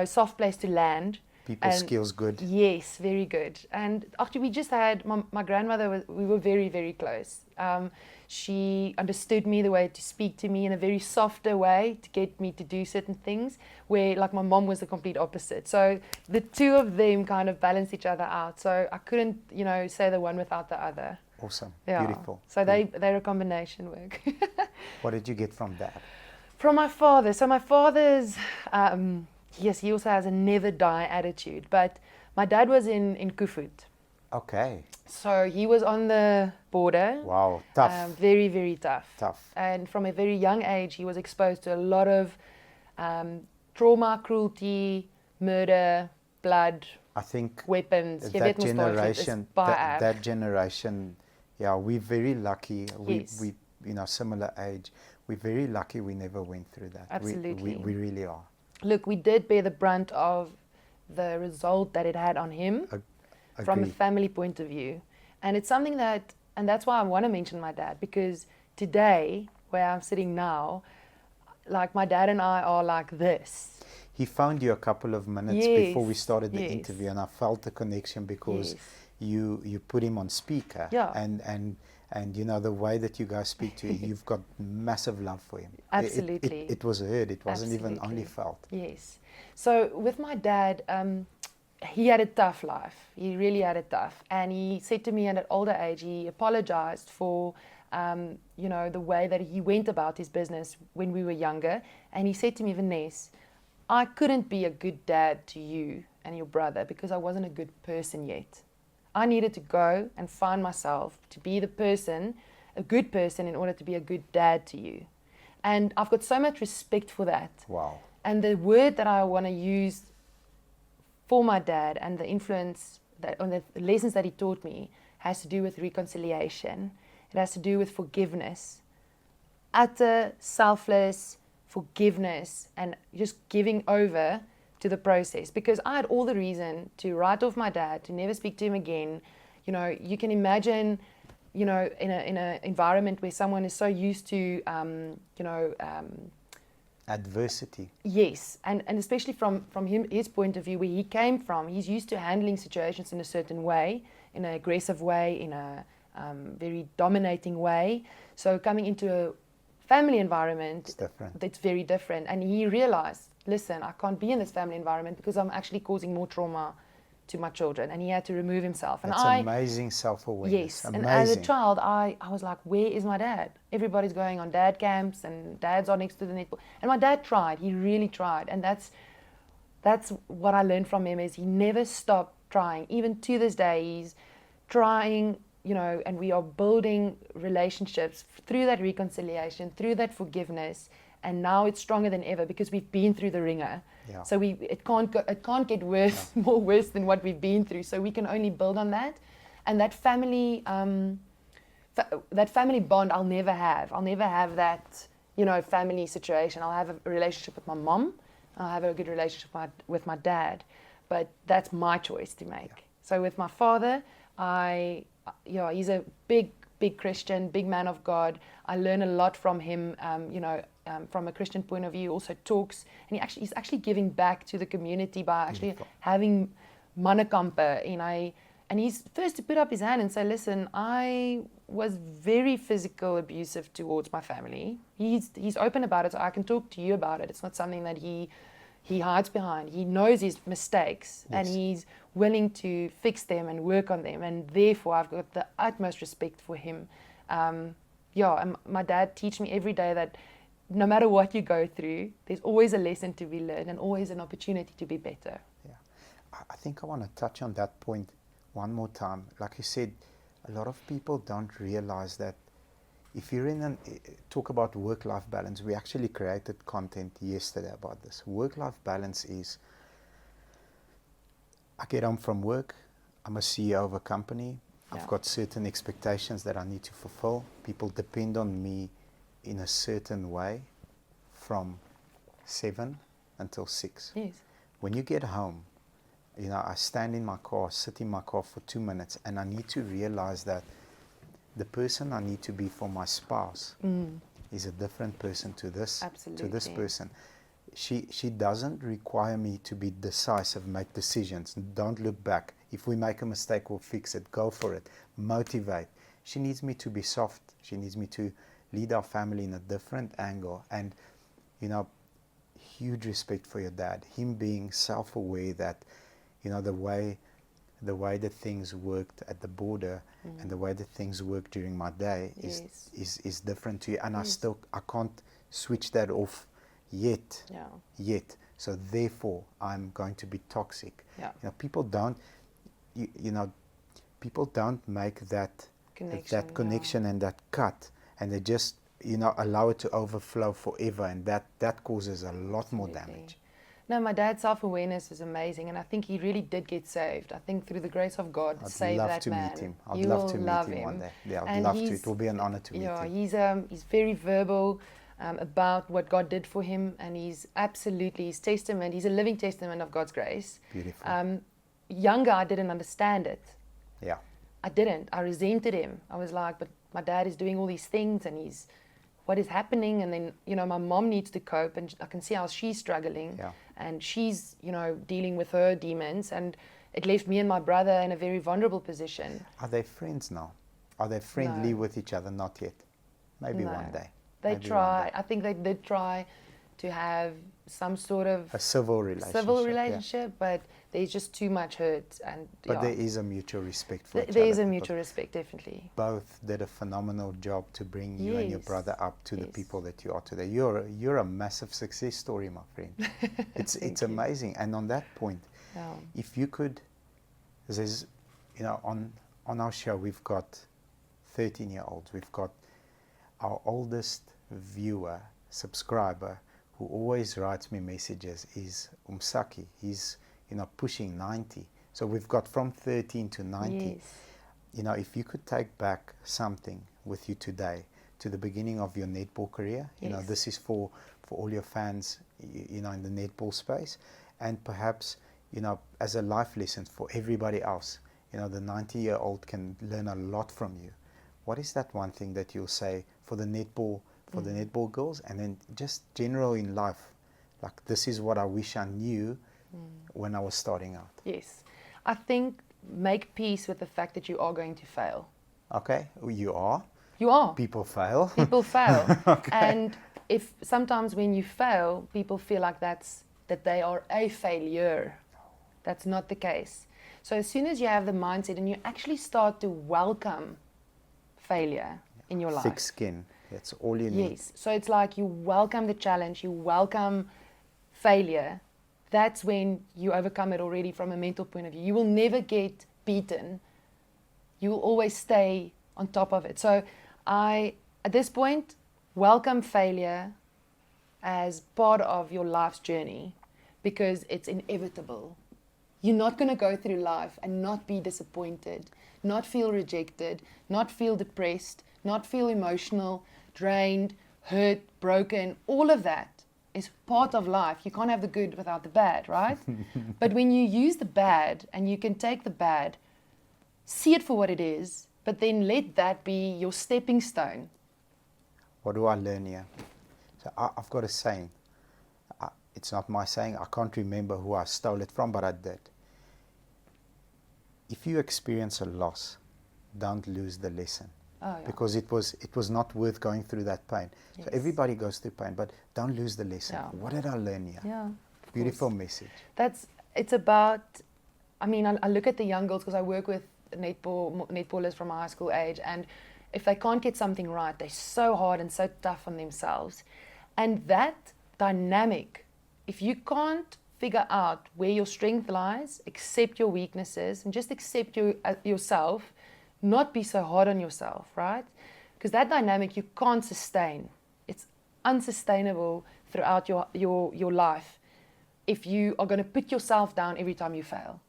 soft place to land. People skills good. Yes, very good. And after we just had my grandmother, we were very, very close. She understood me the way to speak to me in a very softer way to get me to do certain things, where like my mom was the complete opposite. So the two of them kind of balanced each other out. So I couldn't, say the one without the other. Awesome. Yeah. Beautiful. So they're a combination work. What did you get from dad? From my father. So my father's, yes, he also has a never die attitude. But my dad was in Kyknet. Okay. So he was on the border. Wow. Tough. Very, very tough. Tough. And from a very young age, he was exposed to a lot of trauma, cruelty, murder, blood, I think weapons. that generation, yeah, we're very lucky. Yes. We similar age. We're very lucky we never went through that. Absolutely. We really are. Look, we did bear the brunt of the result that it had on him from a Agreed. family point of view. And it's something and that's why I want to mention my dad, because today, where I'm sitting now, like my dad and I are like this. He found you a couple of minutes Yes, before we started the yes. interview, and I felt the connection because Yes. you put him on speaker. Yeah. And the way that you guys speak to him, you've got massive love for him. Absolutely. It was heard. It wasn't even Absolutely. only felt. Yes. So with my dad, he had a tough life. He really had it tough. And he said to me at an older age, he apologized for, the way that he went about his business when we were younger. And he said to me, Vanessa, I couldn't be a good dad to you and your brother because I wasn't a good person yet. I needed to go and find myself to be a good person in order to be a good dad to you. And I've got so much respect for that. Wow. And the word that I want to use for my dad and the influence on the lessons that he taught me has to do with reconciliation. It has to do with forgiveness. Utter, selfless forgiveness and just giving over to the process, because I had all the reason to write off my dad, to never speak to him again. You can imagine, in an environment where someone is so used to, Adversity. yes, and especially from his point of view, where he came from, he's used to handling situations in a certain way, in an aggressive way, in a very dominating way. So coming into a family environment, It's different. it's very different. And he realized, listen, I can't be in this family environment because I'm actually causing more trauma to my children. And he had to remove himself. And That's amazing self-awareness. yes, Amazing. and as a child, I was like, where is my dad? Everybody's going on dad camps and dads are next to the netball. And my dad tried, he really tried. And that's what I learned from him, is he never stopped trying. Even to this day, he's trying, and we are building relationships through that reconciliation, through that forgiveness. And now it's stronger than ever because we've been through the ringer. Yeah. So it can't get worse, more worse than what we've been through. So we can only build on that, and that family bond I'll never have. I'll never have that, family situation. I'll have a relationship with my mom, I'll have a good relationship with my dad. But that's my choice to make. Yeah. So with my father, he's a big Christian, big man of God. I learn a lot from him, from a Christian point of view. Also talks, and he's actually giving back to the community by actually having mannekampe. And he's first to put up his hand and say, listen, I was very physical abusive towards my family. He's open about it, so I can talk to you about it. It's not something that he hides behind. He knows his mistakes, and he's willing to fix them and work on them. And therefore, I've got the utmost respect for him. And my dad teaches me every day that no matter what you go through, there's always a lesson to be learned and always an opportunity to be better. Yeah, I think I want to touch on that point one more time. Like you said, a lot of people don't realize that if you're talk about work-life balance, we actually created content yesterday about this. Work-life balance is, I get home from work, I'm a CEO of a company, I've got certain expectations that I need to fulfill. People depend on me in a certain way from 7 until 6. Yes. When you get home, I stand in my car, sit in my car for 2 minutes, and I need to realize that the person I need to be for my spouse is a different person to this person. She doesn't require me to be decisive, make decisions, don't look back. If we make a mistake, we'll fix it, go for it, motivate. She needs me to be soft. She needs me to lead our family in a different angle. And, huge respect for your dad. Him being self-aware that, the way that things worked at the border and the way that things work during my day is different to you. And I can't switch that off yet. So therefore, I'm going to be toxic. People don't, people don't make that connection and that cut, and they just, allow it to overflow forever, and that causes a lot more damage. No, my dad's self-awareness is amazing, and I think he really did get saved. I think through the grace of God, saved that man. I'd love to meet him one day. Yeah, I'd love to. It will be an honor to meet him. He's very verbal about what God did for him, and he's his testament. He's a living testament of God's grace. Beautiful. Younger, I didn't understand it. Yeah. I didn't. I resented him. I was like, but my dad is doing all these things, and what is happening? And then, my mom needs to cope, and I can see how she's struggling, and she's, dealing with her demons, and it left me and my brother in a very vulnerable position. Are they friends now? Are they friendly with each other? Not yet. Maybe one day. They try. I think they did try to have some sort of a civil relationship, but there's just too much hurt, but there is a mutual respect for each other. There is a mutual respect, definitely. Both did a phenomenal job to bring you and your brother up to the people that you are today. You're a massive success story, my friend. It's amazing. And on that point, if you could, there's on our show we've got 13-year-olds. We've got our oldest viewer, subscriber, who always writes me messages is Umsaki. He's pushing 90. So we've got from 13 to 90. Yes. If you could take back something with you today to the beginning of your netball career, this is for all your fans, in the netball space, and perhaps, as a life lesson for everybody else, the 90-year-old can learn a lot from you. What is that one thing that you'll say for the netball, the netball girls, and then just general in life, like this is what I wish I knew when I was starting out? Yes. I think make peace with the fact that you are going to fail. Okay. You are. People fail. People fail. Okay. And if sometimes when you fail, people feel like that they are a failure. That's not the case. So as soon as you have the mindset and you actually start to welcome failure in your life. Thick skin. That's all you need. Yes. So it's like you welcome the challenge, you welcome failure. That's when you overcome it already from a mental point of view. You will never get beaten. You will always stay on top of it. So at this point, welcome failure as part of your life's journey, because it's inevitable. You're not going to go through life and not be disappointed, not feel rejected, not feel depressed, not feel emotional, drained, hurt, broken. All of that is part of life. You can't have the good without the bad, right? But when you use the bad and you can take the bad, see it for what it is, but then let that be your stepping stone. What do I learn here? So I've got a saying. It's not my saying. I can't remember who I stole it from, but I did. If you experience a loss, don't lose the lesson. Oh, yeah. Because it was not worth going through that pain. Yes. So everybody goes through pain, but don't lose the lesson. Yeah. What did I learn here? Yeah. Beautiful message. It's about, I mean, I look at the young girls because I work with netballers from a high school age, and if they can't get something right, they're so hard and so tough on themselves. And that dynamic, if you can't figure out where your strength lies, accept your weaknesses, and just accept yourself, not be so hard on yourself, right? Because that dynamic you can't sustain. It's unsustainable throughout your life if you are going to put yourself down every time you fail,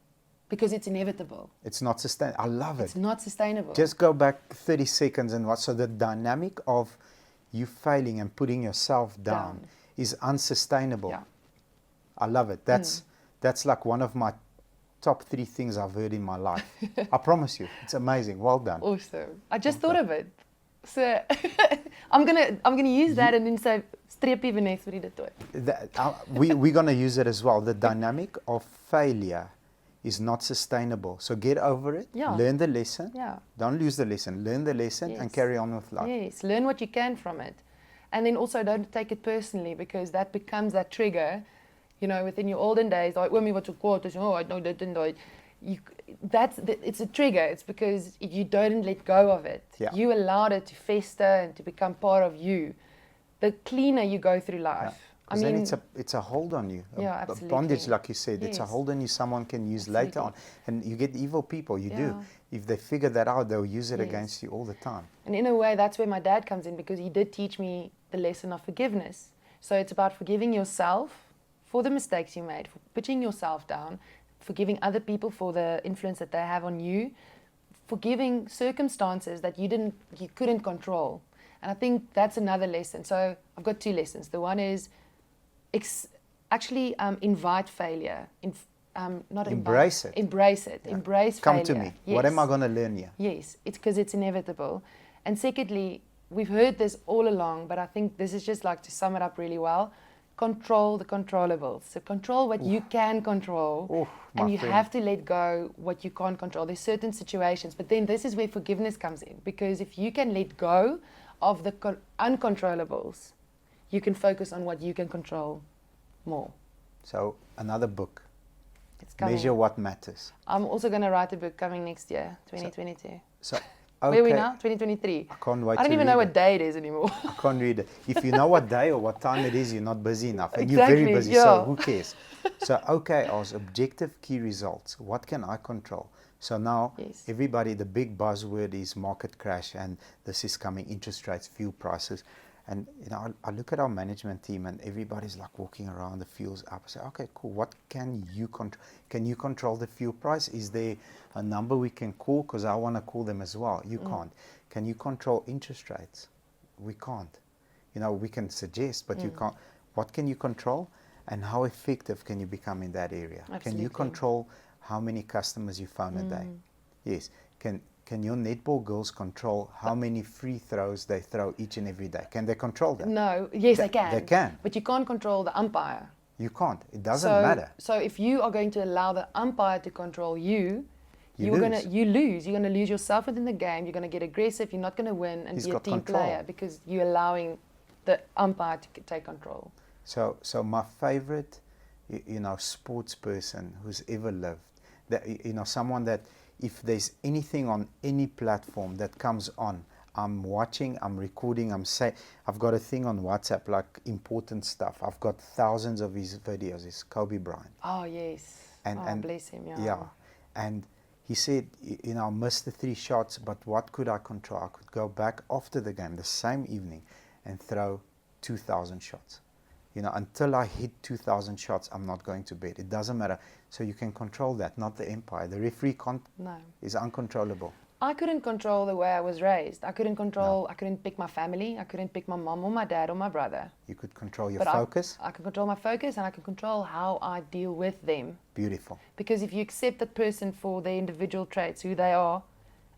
because it's inevitable. It's not sustainable. I love it. It's not sustainable. Just go back 30 seconds and what? So the dynamic of you failing and putting yourself down is unsustainable. Yeah. I love it. That's like one of my top 3 things I've heard in my life. I promise you, it's amazing. Well done. Awesome. I just thought of it. So I'm gonna use that and then say streepie Vanessa vir die Toit. We're gonna use it as well. The dynamic of failure is not sustainable. So get over it. Yeah. Learn the lesson. Yeah. Don't lose the lesson. Learn the lesson and Yes. carry on with life. Yes, learn what you can from it. And then also don't take it personally, because that becomes that trigger, you know, within your olden days, like, me what you quote is, oh, I know that didn't I. It's a trigger. It's because you don't let go of it. Yeah. You allowed it to fester and to become part of you. The cleaner you go through life. Yeah. I mean, then it's a hold on you. Yeah, a absolutely. bondage, like you said. It's a Yes. hold on you someone can use later on. And you get evil people, you do. Yeah. If they figure that out, they'll use it Yes. against you all the time. And in a way, that's where my dad comes in, because he did teach me the lesson of forgiveness. So it's about forgiving yourself for the mistakes you made, for putting yourself down, forgiving other people for the influence that they have on you, forgiving circumstances that you couldn't control. And I think that's another lesson. So I've got 2 lessons. The one is invite failure. Embrace it. Embrace it. Yeah. Embrace Come failure. to me. Yes. What am I going to learn here? Yes, it's because it's inevitable. And secondly, we've heard this all along, but I think this is just like to sum it up really well. Control the controllables. So control what you can control, and you have to let go what you can't control. There's certain situations, but then this is where forgiveness comes in, because if you can let go of the uncontrollables, you can focus on what you can control more. So another book. It's coming. Measure what matters. I'm also going to write a book coming next year, 2022. So Where are we now? 2023. I can't wait I don't to even read know it. what day it is anymore. I can't read it. If you know what day or what time it is, you're not busy enough. And you're Exactly, very busy, yeah. so who cares? So, okay, as objective key results, what can I control? So now, Yes. everybody, the big buzzword is market crash, and this is coming, interest rates, fuel prices. And, you know, I look at our management team and everybody's like walking around, the fuel's up. I say, okay, cool, what can you control? Can you control the fuel price? Is there a number we can call? Because I want to call them as well. You can't. Can you control interest rates? We can't. You know, we can suggest, but you can't. What can you control? And how effective can you become in that area? Absolutely. Can you control how many customers you phone a day? Yes. Can your netball girls control how many free throws they throw each and every day? Can they control that? No, yes, they can. They can. But you can't control the umpire. You can't. It doesn't matter. So if you are going to allow the umpire to control you, You you're lose. you lose. You're going to lose yourself within the game. You're going to get aggressive. You're not going to win and He's be a got team control. player, because you're allowing the umpire to take control. So my favorite, you know, sports person who's ever lived, that, you know, someone that if there's anything on any platform that comes on, I'm watching, I'm recording, I've got a thing on WhatsApp, like important stuff. I've got thousands of his videos. It's Kobe Bryant. Oh, yes. And bless him, yeah. Yeah. And he said, you know, I missed the 3 shots, but what could I control? I could go back after the game, the same evening, and throw 2,000 shots. You know, until I hit 2,000 shots, I'm not going to bed. It doesn't matter. So you can control that, not the empire. The referee No. is uncontrollable. I couldn't control the way I was raised. I couldn't control, I couldn't pick my family. I couldn't pick my mom or my dad or my brother. You could control your But focus. I could control my focus, and I could control how I deal with them. Beautiful. Because if you accept that person for their individual traits, who they are,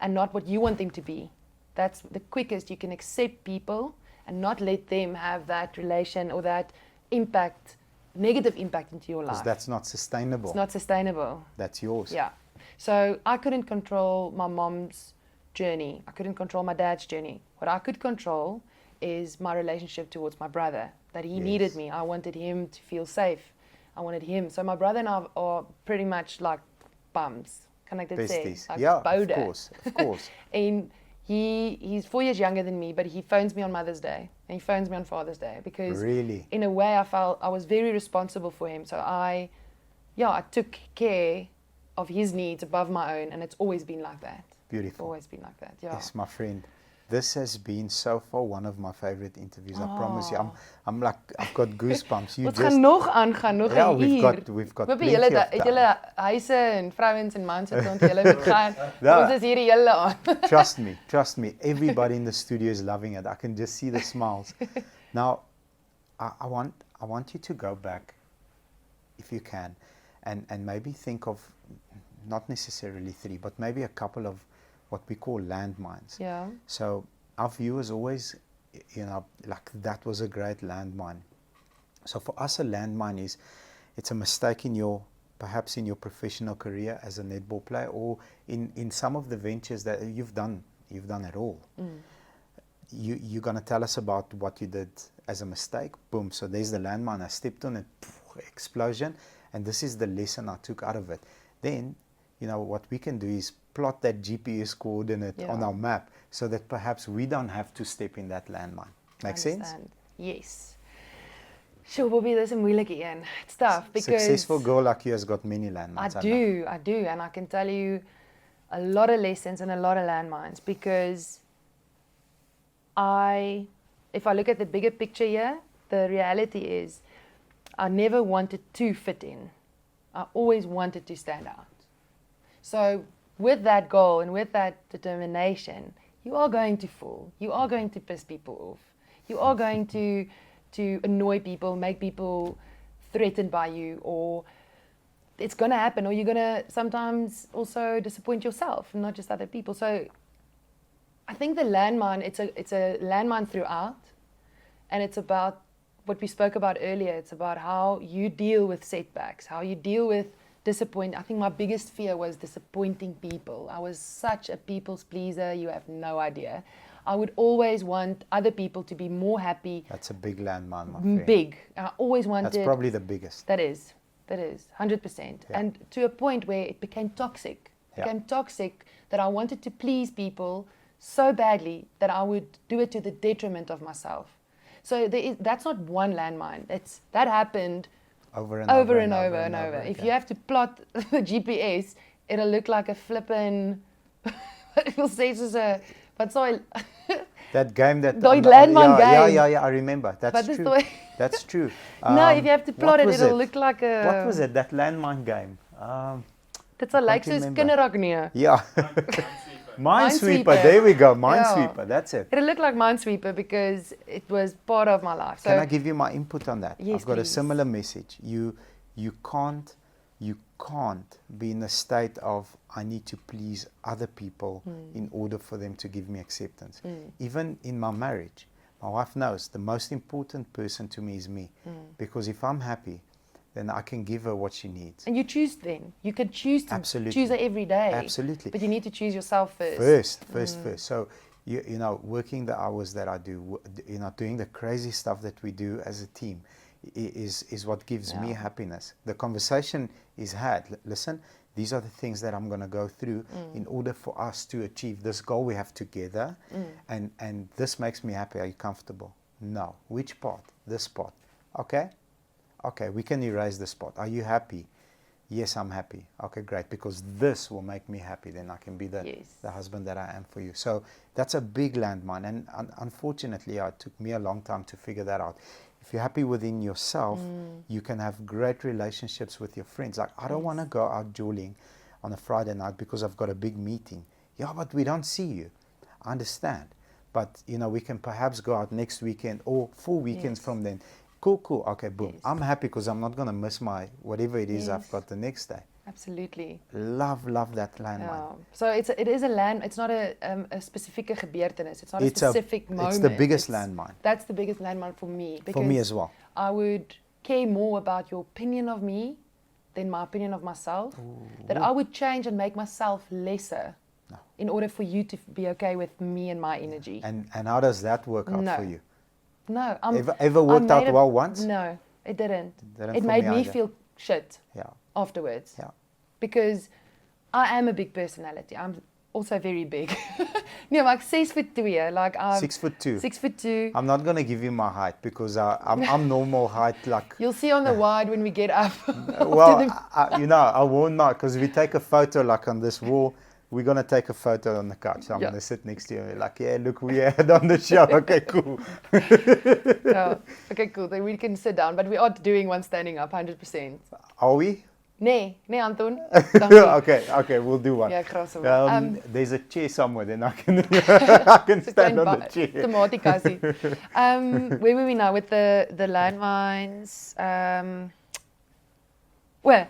and not what you want them to be, that's the quickest you can accept people and not let them have that relation or that impact, negative impact into your life. Because that's not sustainable. It's not sustainable. That's yours. Yeah. So I couldn't control my mom's journey. I couldn't control my dad's journey. What I could control is my relationship towards my brother, that he needed me. I wanted him to feel safe. I wanted him. So my brother and I are pretty much like bums. Can I dit sê? Besties. Like Yeah, boude. of course. And he's 4 years younger than me, but he phones me on Mother's Day and he phones me on Father's Day because Really? in a way I felt I was very responsible for him. So I took care of his needs above my own, and it's always been like that. Beautiful. Always been like that. Yeah. Yes, my friend. This has been so far one of my favorite interviews. I promise you. I'm like, I've got goosebumps. You Ons just gaan nog aangaan, nog 'n yeah, uur. we've got Hoop plenty julle of het time. julle huise en vrouens en mans het rond julle moet gaan. Ja. Ons is hier die hele aand. Trust me. Everybody in the studio is loving it. I can just see the smiles. Now, I want you to go back, if you can, and maybe think of not necessarily 3, but maybe a couple of what we call landmines. Yeah. So our viewers always, like that was a great landmine. So for us, a landmine it's a mistake perhaps in your professional career as a netball player, or in some of the ventures that you've done it all. You're going to tell us about what you did as a mistake. Boom. So there's the landmine. I stepped on it. Explosion. And this is the lesson I took out of it. Then, what we can do is plot that GPS coordinate on our map so that perhaps we don't have to step in that landmine. Make sense? Yes. Sure, Bobby, this is 'n moeilike een. It's tough because Successful girl like you has got many landmines. I do, and I can tell you a lot of lessons and a lot of landmines because if I look at the bigger picture here, the reality is I never wanted to fit in. I always wanted to stand out. So with that goal and with that determination, you are going to fall. You are going to piss people off. You are going to annoy people, make people threatened by you, or it's going to happen, or you're going to sometimes also disappoint yourself and not just other people. So I think the landmine, it's a landmine throughout, and it's about what we spoke about earlier. It's about how you deal with setbacks, how you deal with disappointment. I think my biggest fear was disappointing people. I was such a people's pleaser, you have no idea. I would always want other people to be more happy. That's a big landmine, my friend. Big. I always wanted... That's probably the biggest. That is, 100%. Yeah. And to a point where it became toxic. It became toxic that I wanted to please people so badly that I would do it to the detriment of myself. So that's not one landmine. That happened over and over. If you have to plot the GPS, it'll look like a flippin'... We'll say it's a... But so that game that... The landmine game. Yeah, I remember. That's true. That's true. No, if you have to plot it'll look like a... What was it, that landmine game? Dit sal lyk soos kinderrak nee. Yeah. Minesweeper, there we go, Minesweeper, that's it. It looked like Minesweeper because it was part of my life. So can I give you my input on that? Yes, I've got please. a similar message. You can't be in a state of I need to please other people in order for them to give me acceptance. Even in my marriage, my wife knows the most important person to me is me. Because if I'm happy, then I can give her what she needs. And you choose then. You can choose to choose her every day. Absolutely. But you need to choose yourself first. First. So, working the hours that I do, doing the crazy stuff that we do as a team is what gives me happiness. The conversation is had. Listen, these are the things that I'm going to go through in order for us to achieve this goal we have together. And this makes me happy. Are you comfortable? No. Which part? This part. Okay, we can erase the spot. Are you happy? Yes, I'm happy. Okay, great, because this will make me happy. Then I can be the husband that I am for you. So that's a big landmine. And unfortunately, it took me a long time to figure that out. If you're happy within yourself, you can have great relationships with your friends. Like, I don't want to go out jolling on a Friday night because I've got a big meeting. Yeah, but we don't see you. I understand. But, we can perhaps go out next weekend or 4 weekends Yes. from then. Cool. Okay, boom. Yes. I'm happy because I'm not going to miss my whatever it is I've Yes. got the next day. Absolutely. Love that landmine. Yeah. So it is a land. It's not a specifieke gebeurtenis. It's not a specific moment. It's the biggest landmine. That's the biggest landmine for me. For me as well. I would care more about your opinion of me than my opinion of myself. Ooh. That I would change and make myself lesser in order for you to be okay with me and my energy. And how does that work out for you? No. Ever worked out well once? No, it didn't. It It made me feel shit afterwards. Yeah. Because I am a big personality. I'm also very big. Nee, maar ek 6'2", like I'm 6'2". 6'2". I'm not gonna give you my height because I'm normal height. Like you'll see on the wide when we get up. well, I won't know because we take a photo like on this wall. We're gonna take a photo on the couch. So I'm gonna sit next to you and be like, yeah, look, we had on the show. Okay, cool. Okay, cool. Then we can sit down, but we are doing one standing up, 100%. Are we? Nee, Anton. Okay, we'll do one. Yeah, graag. There's a chair somewhere, then I can stand on the chair. Tomatikassie. Where were we now with the landmines? Well,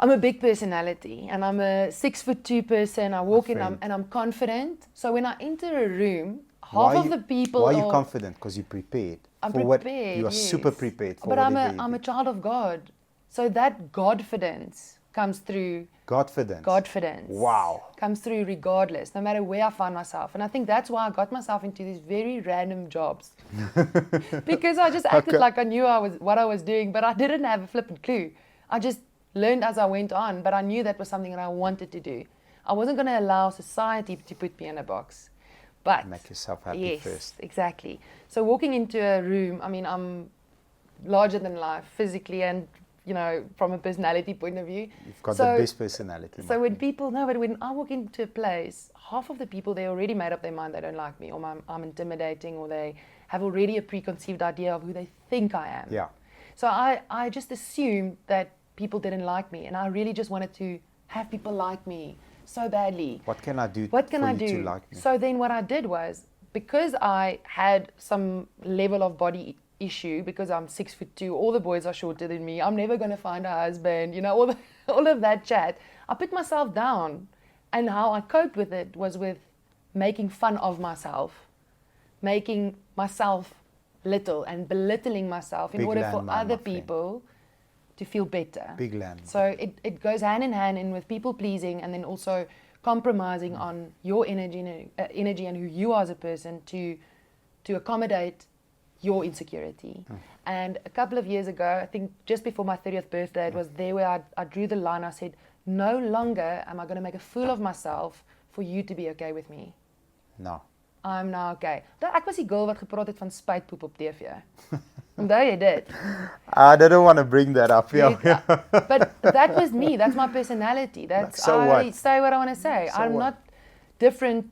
I'm a big personality, and I'm a 6'2" person. I walk in and I'm confident. So when I enter a room, half of the people. Why are you confident? Because you're prepared. I'm prepared. What you are super prepared for. But I'm a child of God. So that Godfidence comes through. Godfidence. Wow. Comes through regardless, no matter where I find myself. And I think that's why I got myself into these very random jobs. Because I just acted like I knew what I was doing, but I didn't have a flipping clue. I just learned as I went on, but I knew that was something that I wanted to do. I wasn't going to allow society to put me in a box. But make yourself happy first. Yes, exactly. So walking into a room, I mean, I'm larger than life physically and from a personality point of view. You've got the best personality. So when when I walk into a place, half of the people, they already made up their mind they don't like me, or I'm intimidating, or they have already a preconceived idea of who they think I am. Yeah. So I just assumed that people didn't like me, and I really just wanted to have people like me so badly. What can I do to like me? So then what I did was, because I had some level of body issue, because I'm 6'2", all the boys are shorter than me, I'm never going to find a husband, all of that chat. I put myself down, and how I coped with it was with making fun of myself, making myself little and belittling myself in order for other people to feel better. Big land. So it goes hand in hand in with people pleasing, and then also compromising on your energy and who you are as a person to accommodate your insecurity. And a couple of years ago, I think just before my 30th birthday, it was there where I drew the line. I said, no longer am I going to make a fool of myself for you to be okay with me. No. I'm now okay. Ek was die girl wat gepraat het van spuitpoep op TV. Onthou jy dit? I didn't want to bring that up. But that was me. That's my personality. I say what I want to say. I'm not different.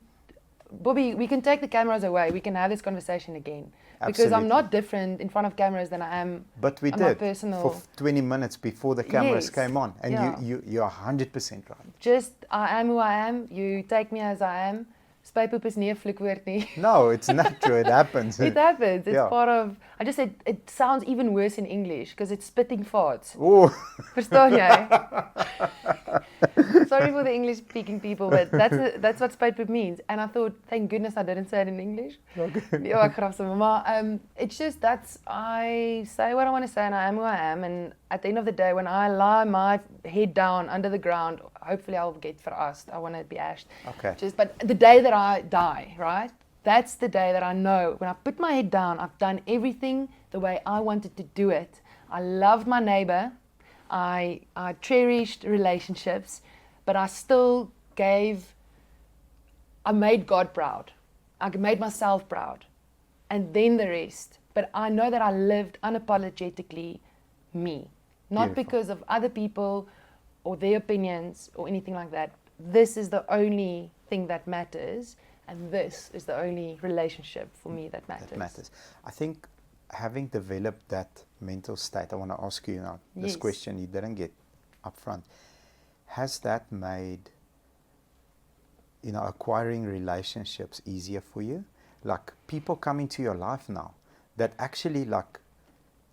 Bobby, we can take the cameras away. We can have this conversation again. Because I'm not different in front of cameras than I am. But we did for 20 minutes before the cameras came on. And you're 100% right. Just, I am who I am. You take me as I am. Spuitpoep is nie 'n vloekwoord nie. No, it's not true. It happens. It happens. It's part of... I just said it sounds even worse in English because it's spitting farts. Ooh. Verstaan jy? Sorry for the English-speaking people, but that's what spuitpoep means. And I thought, thank goodness I didn't say it in English. Okay. Ja, ek graf sommer. Maar it's just I say what I want to say and I am who I am. And at the end of the day, when I lie my head down under the ground, hopefully I'll get verast. I want to be ashed. Okay. But the day that I die, right? That's the day that I know when I put my head down, I've done everything the way I wanted to do it. I loved my neighbor. I cherished relationships, but I still I made God proud. I made myself proud. And then the rest. But I know that I lived unapologetically me. Not because of other people or their opinions or anything like that. This is the only thing that matters. And this is the only relationship for me that matters. I think having developed that mental state, I want to ask you now this question you didn't get up front. Has that made acquiring relationships easier for you. Like people come into your life now that actually like,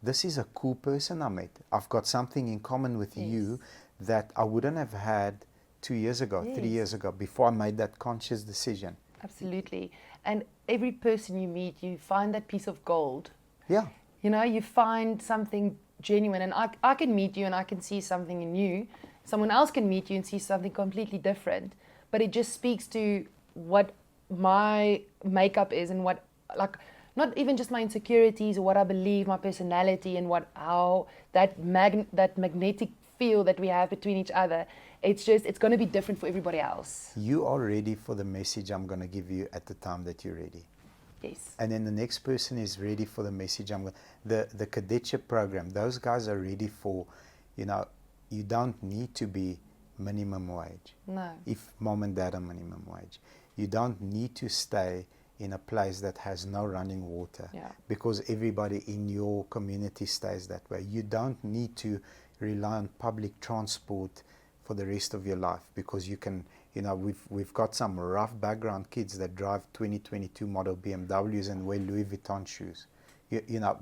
this is a cool person I met. I've got something in common with you that I wouldn't have had 2 years ago, 3 years ago, before I made that conscious decision. Absolutely. And every person you meet, you find that piece of gold. Yeah. You know, you find something genuine. And I can meet you and I can see something in you. Someone else can meet you and see something completely different. But it just speaks to what my makeup is and what, like, not even just my insecurities or what I believe, my personality, and how that magnetic feel that we have between each other. It's going to be different for everybody else. You are ready for the message I'm going to give you at the time that you're ready. Yes. And then the next person is ready for the message the cadetship program. Those guys are ready for, you don't need to be minimum wage. No. If mom and dad are minimum wage. You don't need to stay in a place that has no running water, because everybody in your community stays that way. You don't need to rely on public transport for the rest of your life, because you can, we've got some rough background kids that drive 2022 model BMWs and wear Louis Vuitton shoes,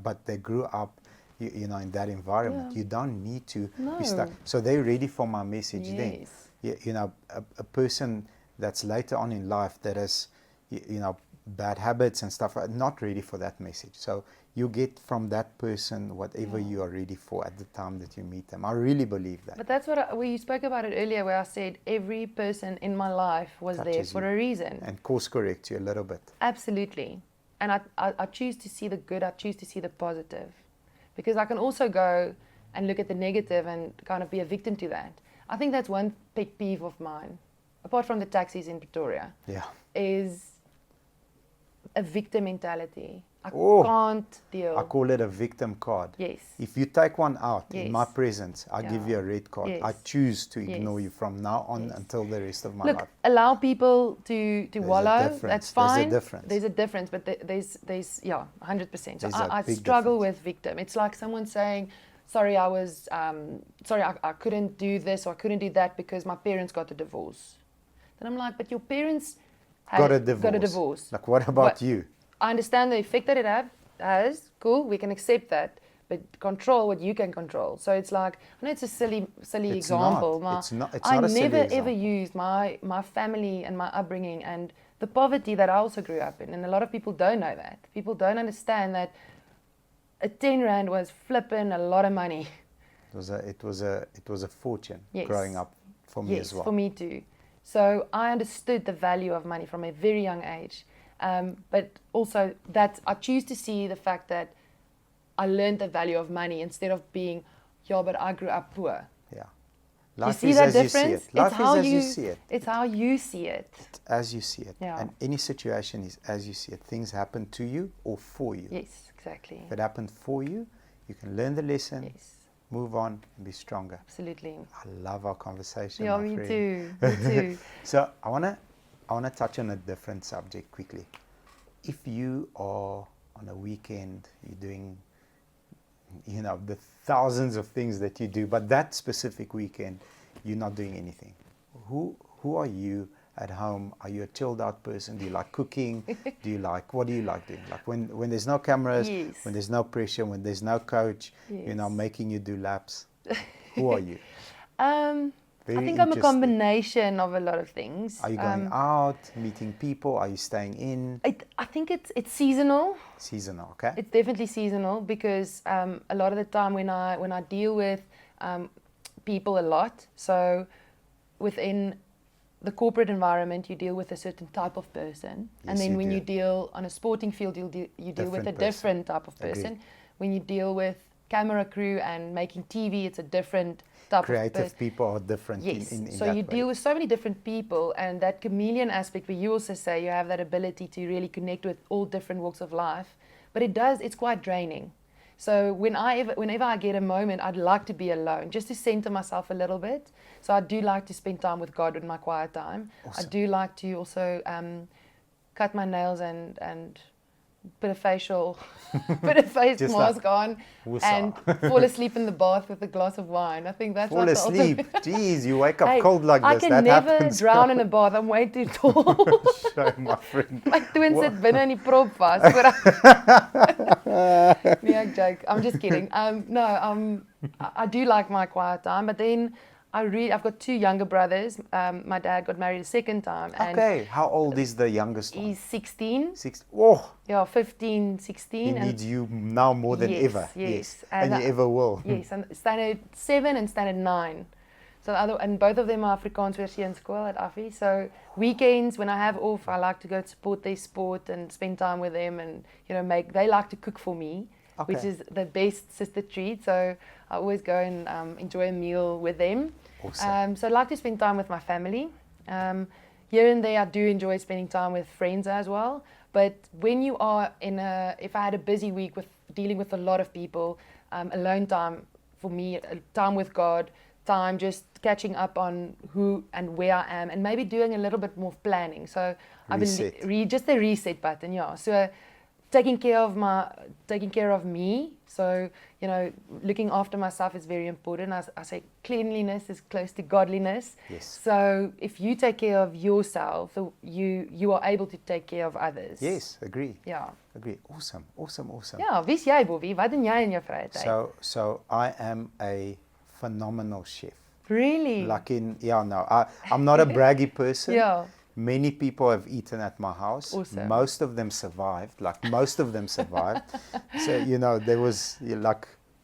but they grew up in that environment. You don't need to be stuck. So they're ready for my message then. A person that's later on in life that has bad habits and stuff, not ready for that message. So you get from that person whatever you are ready for at the time that you meet them. I really believe that. But that's what we spoke about it earlier, where I said every person in my life was there for a reason. And course correct you a little bit. Absolutely. And I choose to see the good, I choose to see the positive. Because I can also go and look at the negative and kind of be a victim to that. I think that's one pet peeve of mine, apart from the taxis in Pretoria, is a victim mentality. I can't deal. I call it a victim card. Yes. If you take one out in my presence, I give you a red card. Yes. I choose to ignore you from now on until the rest of my life. Look, allow people to wallow. That's fine. There's a difference. But there's 100%. So I struggle with victim. It's like someone saying, sorry, I couldn't do this or I couldn't do that because my parents got a divorce. Then I'm like, but your parents got a divorce. Like, what about you? I understand the effect that it has. Cool, we can accept that. But control what you can control. So it's like, I know it's a silly example. It's not I a silly never example. ever used my family and my upbringing and the poverty that I also grew up in. And a lot of people don't know that. People don't understand that a 10 rand was flipping a lot of money. It was a fortune growing up for me as well. Yes, for me too. So I understood the value of money from a very young age. But also that I choose to see the fact that I learned the value of money instead of being, but I grew up poor. Yeah. Life is as you see it. Life is as you see it. It's how you see it. It's as you see it. Yeah. And any situation is as you see it. Things happen to you or for you. Yes, exactly. If it happened for you, you can learn the lesson, move on, and be stronger. Absolutely. I love our conversation, yeah, my me friend. too. Me too. So I wanna touch on a different subject quickly. If you are on a weekend, you're doing, the thousands of things that you do, but that specific weekend, you're not doing anything. Who are you at home? Are you a chilled out person? Do you like cooking? What do you like doing? Like when there's no cameras, when there's no pressure, when there's no coach, making you do laps. Who are you? I think I'm a combination of a lot of things. Are you going out, meeting people? Are you staying in? I think it's seasonal. Seasonal, okay. It's definitely seasonal because a lot of the time when I deal with people a lot, so within the corporate environment, you deal with a certain type of person, and then when you deal on a sporting field, you deal with a different type of person. Agreed. When you deal with camera crew and making TV, it's a different type of person. Creative people are different. Yes. In so that you way. deal with so many different people, and that chameleon aspect where you also say you have that ability to really connect with all different walks of life, but it's quite draining. So whenever I get a moment, I'd like to be alone, just to center myself a little bit. So I do like to spend time with God in my quiet time. Awesome. I do like to also cut my nails and put a put a face Just mask on, Woosah. and fall asleep in the bath with a glass of wine. I think that's Fall like the asleep. ultimate. Jeez, you wake up Hey, cold like I this. can That never happens. drown in a bath. I'm way too tall. Show my friend. My twin sit binne in die prop vas. Nee, ek joke. I'm just kidding. No, I do like my quiet time, but then I've got two younger brothers. My dad got married a second time, and Okay, how old is the youngest one? he's 16. Oh, Yeah, 15, 16. he and needs you now more than Yes, ever. yes. And you ever will. Yes, and standard 7 and standard 9. So and both of them are Afrikaans in school at Affie. So weekends when I have off, I like to go support their sport and spend time with them, and they like to cook for me, which Okay. is the best sister treat. So I always go and enjoy a meal with them. Awesome. So I like to spend time with my family. Here and there, I do enjoy spending time with friends as well. But when you are if I had a busy week with dealing with a lot of people, alone time for me, time with God, time just catching up on who and where I am, and maybe doing a little bit more planning. So I Reset. believe just the reset button, yeah. So taking care of me. So looking after myself is very important. I say cleanliness is close to godliness. Yes. So if you take care of yourself, you are able to take care of others. Yes, agree. Yeah. Agree. Awesome. Ja, wie's jy, Bobby? Wat doen jy in jou vrye tyd? So I am a phenomenal chef. Really? I'm not a braggy person. Yeah. Many people have eaten at my house. Awesome. Most of them survived. So, there was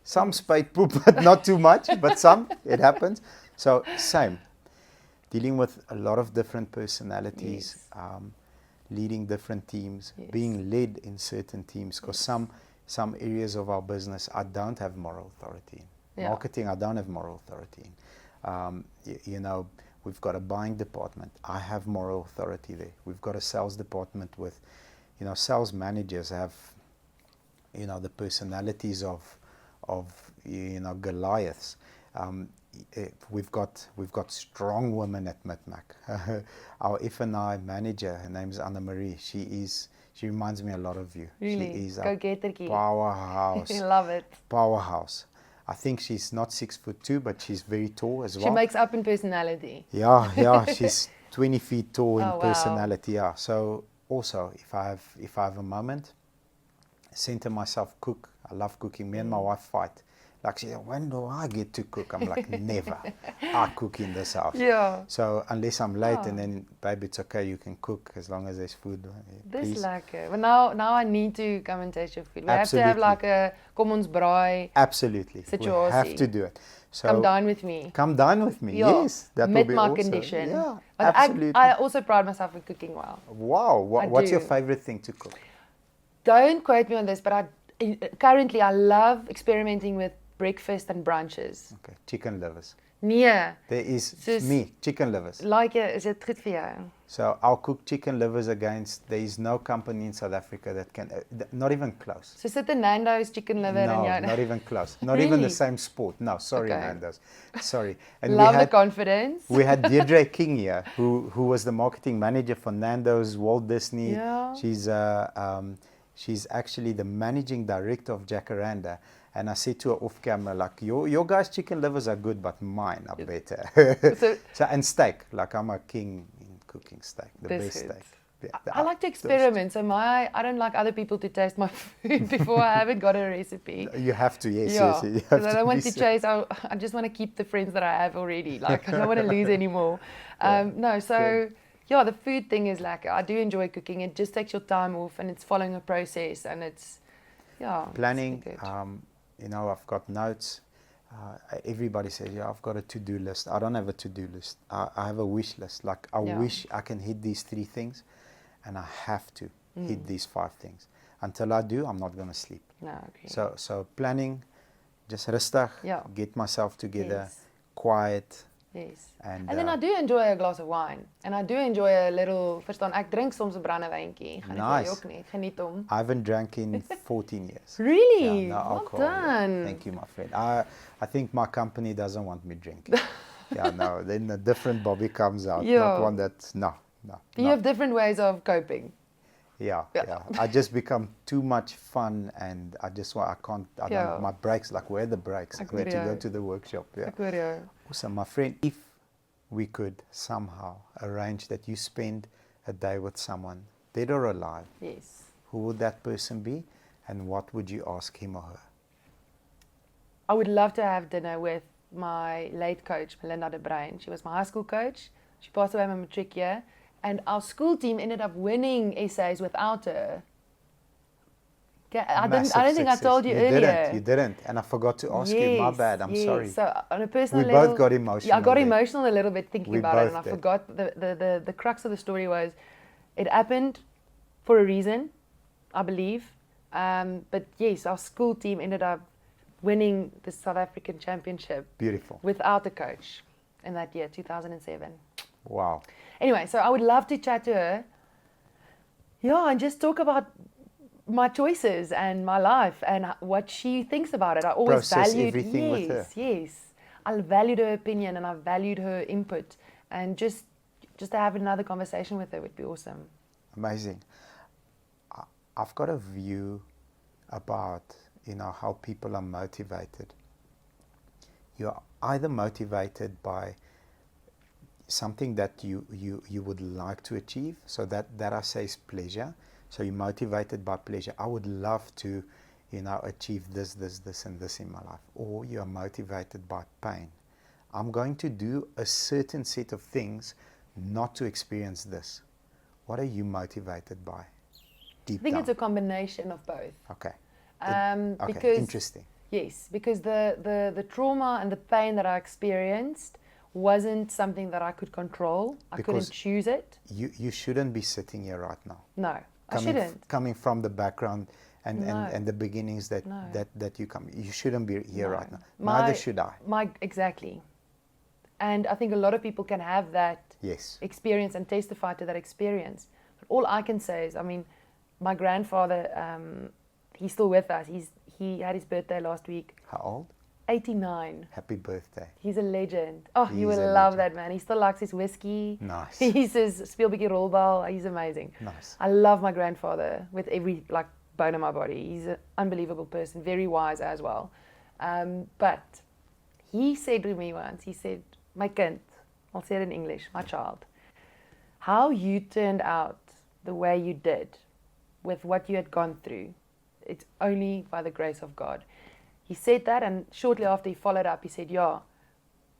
some spade poop, but not too much, but some, it happens. So, same. Dealing with a lot of different personalities, leading different teams, being led in certain teams, because some areas of our business I don't have moral authority in. Yeah. Marketing, I don't have moral authority in. We've got a buying department. I have moral authority there. We've got a sales department with, sales managers have, the personalities of Goliaths. We've got strong women at Mitmac. Our F&I manager, her name's Anna Marie. She reminds me a lot of you. Really? She is a Go-getterkie. powerhouse. I love it. Powerhouse. I think she's not 6'2", but she's very tall as well. She makes up in personality. Yeah, she's 20 feet tall in Oh, wow. personality. Yeah. So also, if I have a moment, center myself, cook. I love cooking. Me and my wife fight. Like she said, when do I get to cook? I'm like, never. I cook in this house. Yeah. So unless I'm late, and then, babe, it's okay. You can cook as long as there's food. Dis Please. lekker. But now I need to come and taste your food. We have to have Absolutely. like a kom ons braai. Absolutely. We have Situasie. to do it. So Come dine with me. Come dine with me. Ja, Yes, that will met be my awesome. condition. Yeah, But absolutely. I also pride myself in cooking well. Wow. I What's your do. favorite thing to cook? Don't quote me on this, but currently I love experimenting with breakfast and brunches. Okay, chicken livers. Nee, There is Soos- chicken livers. like is dit goed vir jou? So I'll cook chicken livers against, there is no company in South Africa that can, not even close. So sit 'n Nando's chicken liver No, in jou. not even close. Not even the Really? same sport. No, sorry, Okay. Nando's. Sorry. And Love the confidence. we had Deirdre King here, who was the marketing manager for Nando's, Walt Disney. Yeah. She's actually the managing director of Jacaranda. And I said to her off camera, like, your guys' chicken livers are good, but mine are better. So And steak, like I'm a king in cooking steak, the Dis best goed. steak. Yeah, I like to experiment. So I don't like other people to taste my food before I haven't got a recipe. You have to, yes, Yeah, yes. You have because I don't want be to chase. I just want to keep the friends that I have already. Like I don't want to lose anymore. No, so Good. yeah, the food thing is like I do enjoy cooking. It just takes your time off, and it's following a process, and it's Planning, it's good. I've got notes. Everybody says, I've got a to-do list. I don't have a to-do list. I have a wish list. Like, I wish I can hit these 3 things, and I have to hit these 5 things. Until I do, I'm not going to sleep. No, okay. So planning, just rustig, Yeah. get myself together, Yes. quiet. Yes. And then I do enjoy a glass of wine. And I do enjoy a little, verstaan, ek drink soms 'n brandewyntjie. Gaan nie vir Nice. jou ook nie. Ek geniet hom. I haven't drank in 14 years. Really? Yeah, no Well alcohol. Yeah. done. Thank you, my friend. I think my company doesn't want me drinking. No. Then a different Bobby comes out. Yeah. Not one that's no. You have different ways of coping. Yeah, Yeah. yeah. I just become too much fun, and I just want. I can't. I Yeah. don't. My brakes, like, where are the brakes? I need to go Aquario. to the workshop. Yeah. Ek hoor jou. Awesome, my friend. If we could somehow arrange that you spend a day with someone, dead or alive, Yes. who would that person be, and what would you ask him or her? I would love to have dinner with my late coach, Melinda de Bruin. She was my high school coach. She passed away my matric year. And our school team ended up winning essays without her. Okay, I don't think I Success. told you earlier. You didn't. And I forgot to ask you. My bad. I'm sorry. So on a personal We level, both got emotional. Yeah, I got there. emotional a little bit thinking We about it, and both I did. forgot the crux of the story was it happened for a reason, I believe. But yes, our school team ended up winning the South African Championship Beautiful. without a coach in that year, 2007. Wow. Anyway, so I would love to chat to her. Yeah, and just talk about my choices and my life and what she thinks about it. I always Process valued everything with her. Yes. I valued her opinion and I valued her input, and just to have another conversation with her would be awesome. Amazing. I've got a view about, how people are motivated. You're either motivated by something that you would like to achieve, so that I say is pleasure. So you're motivated by pleasure. I would love to, achieve this and this in my life. Or you are motivated by pain. I'm going to do a certain set of things not to experience this. What are you motivated by? Deep I think down. it's a combination of both. Okay. Okay, Okay. Interesting. Yes, because the trauma and the pain that I experienced wasn't something that I could control. I couldn't choose it. You shouldn't be sitting here right now. No, I shouldn't. Coming from the background and, No. and the beginnings that, No. that you come. You shouldn't be here No. right now. Neither should I. Exactly. And I think a lot of people can have that Yes. experience and testify to that experience. But all I can say is, my grandfather, he's still with us. He had his birthday last week. How old? 89. Happy birthday. He's a legend. Oh, you He's will a love legend. that man. He still likes his whiskey. Nice. He says speel bietjie rolbal. He's amazing. Nice. I love my grandfather with every bone in my body. He's an unbelievable person, very wise as well. But he said to me once, he said, "My kind," I'll say it in English, my child, how you turned out the way you did with what you had gone through, it's only by the grace of God. He said that, and shortly after he followed up, he said, "Yeah,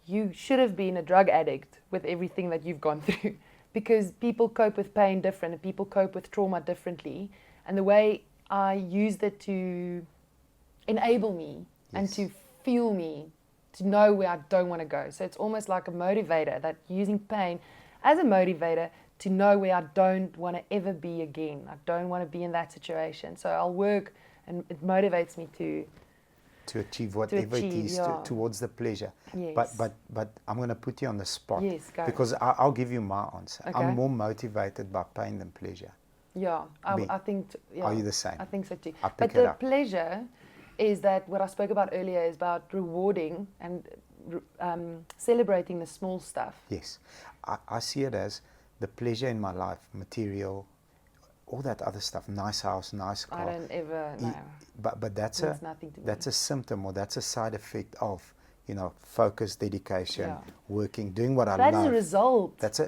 you should have been a drug addict with everything that you've gone through," because people cope with pain different and people cope with trauma differently. And the way I used it to enable me and Yes. to fuel me to know where I don't want to go. So it's almost like a motivator, that using pain as a motivator to know where I don't want to ever be again. I don't want to be in that situation. So I'll work, and it motivates me to achieve whatever it achieve, is yeah. towards the pleasure. Yes. But I'm going to put you on the spot. Yes, go. Because I'll give you my answer. Okay. I'm more motivated by pain than pleasure. Yeah, Me. I think. Yeah, Are you the same? I think so too. I But pick it the up. pleasure is that what I spoke about earlier is about rewarding and celebrating the small stuff. Yes. I see it as the pleasure in my life, material, all that other stuff, nice house, nice car. I don't ever know. But that's Means nothing to me. a symptom, or that's a side effect of, focus, dedication, Yeah. working, doing what I That love. is a result. It's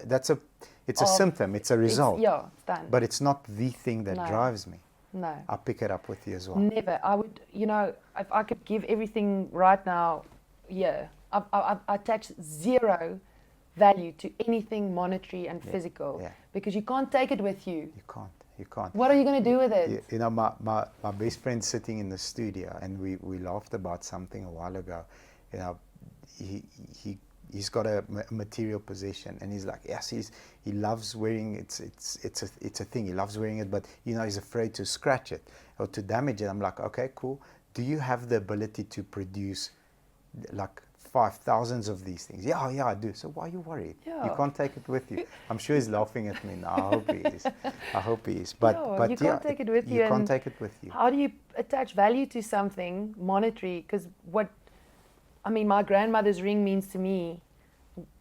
a of- symptom, it's a result. It's done. But it's not the thing that No. drives me. No, I'll pick it up with you as well. never. I would, if I could give everything right now, yeah, I attach zero value to anything monetary and physical, yeah. because you can't take it with you. You can't. What are you going to do with it? My best friend's sitting in the studio, and we laughed about something a while ago. He's got a material possession, and he's like, yes, he loves wearing it. It's a thing. He loves wearing it, but he's afraid to scratch it or to damage it. I'm like, okay, cool. Do you have the ability to produce like 5,000 of these things? Yeah, I do. So why are you worried? Yeah. You can't take it with you. I'm sure he's laughing at me now. I hope he is. But You can't take it with you. You can't and take it with you. How do you attach value to something monetary? Because my grandmother's ring means to me,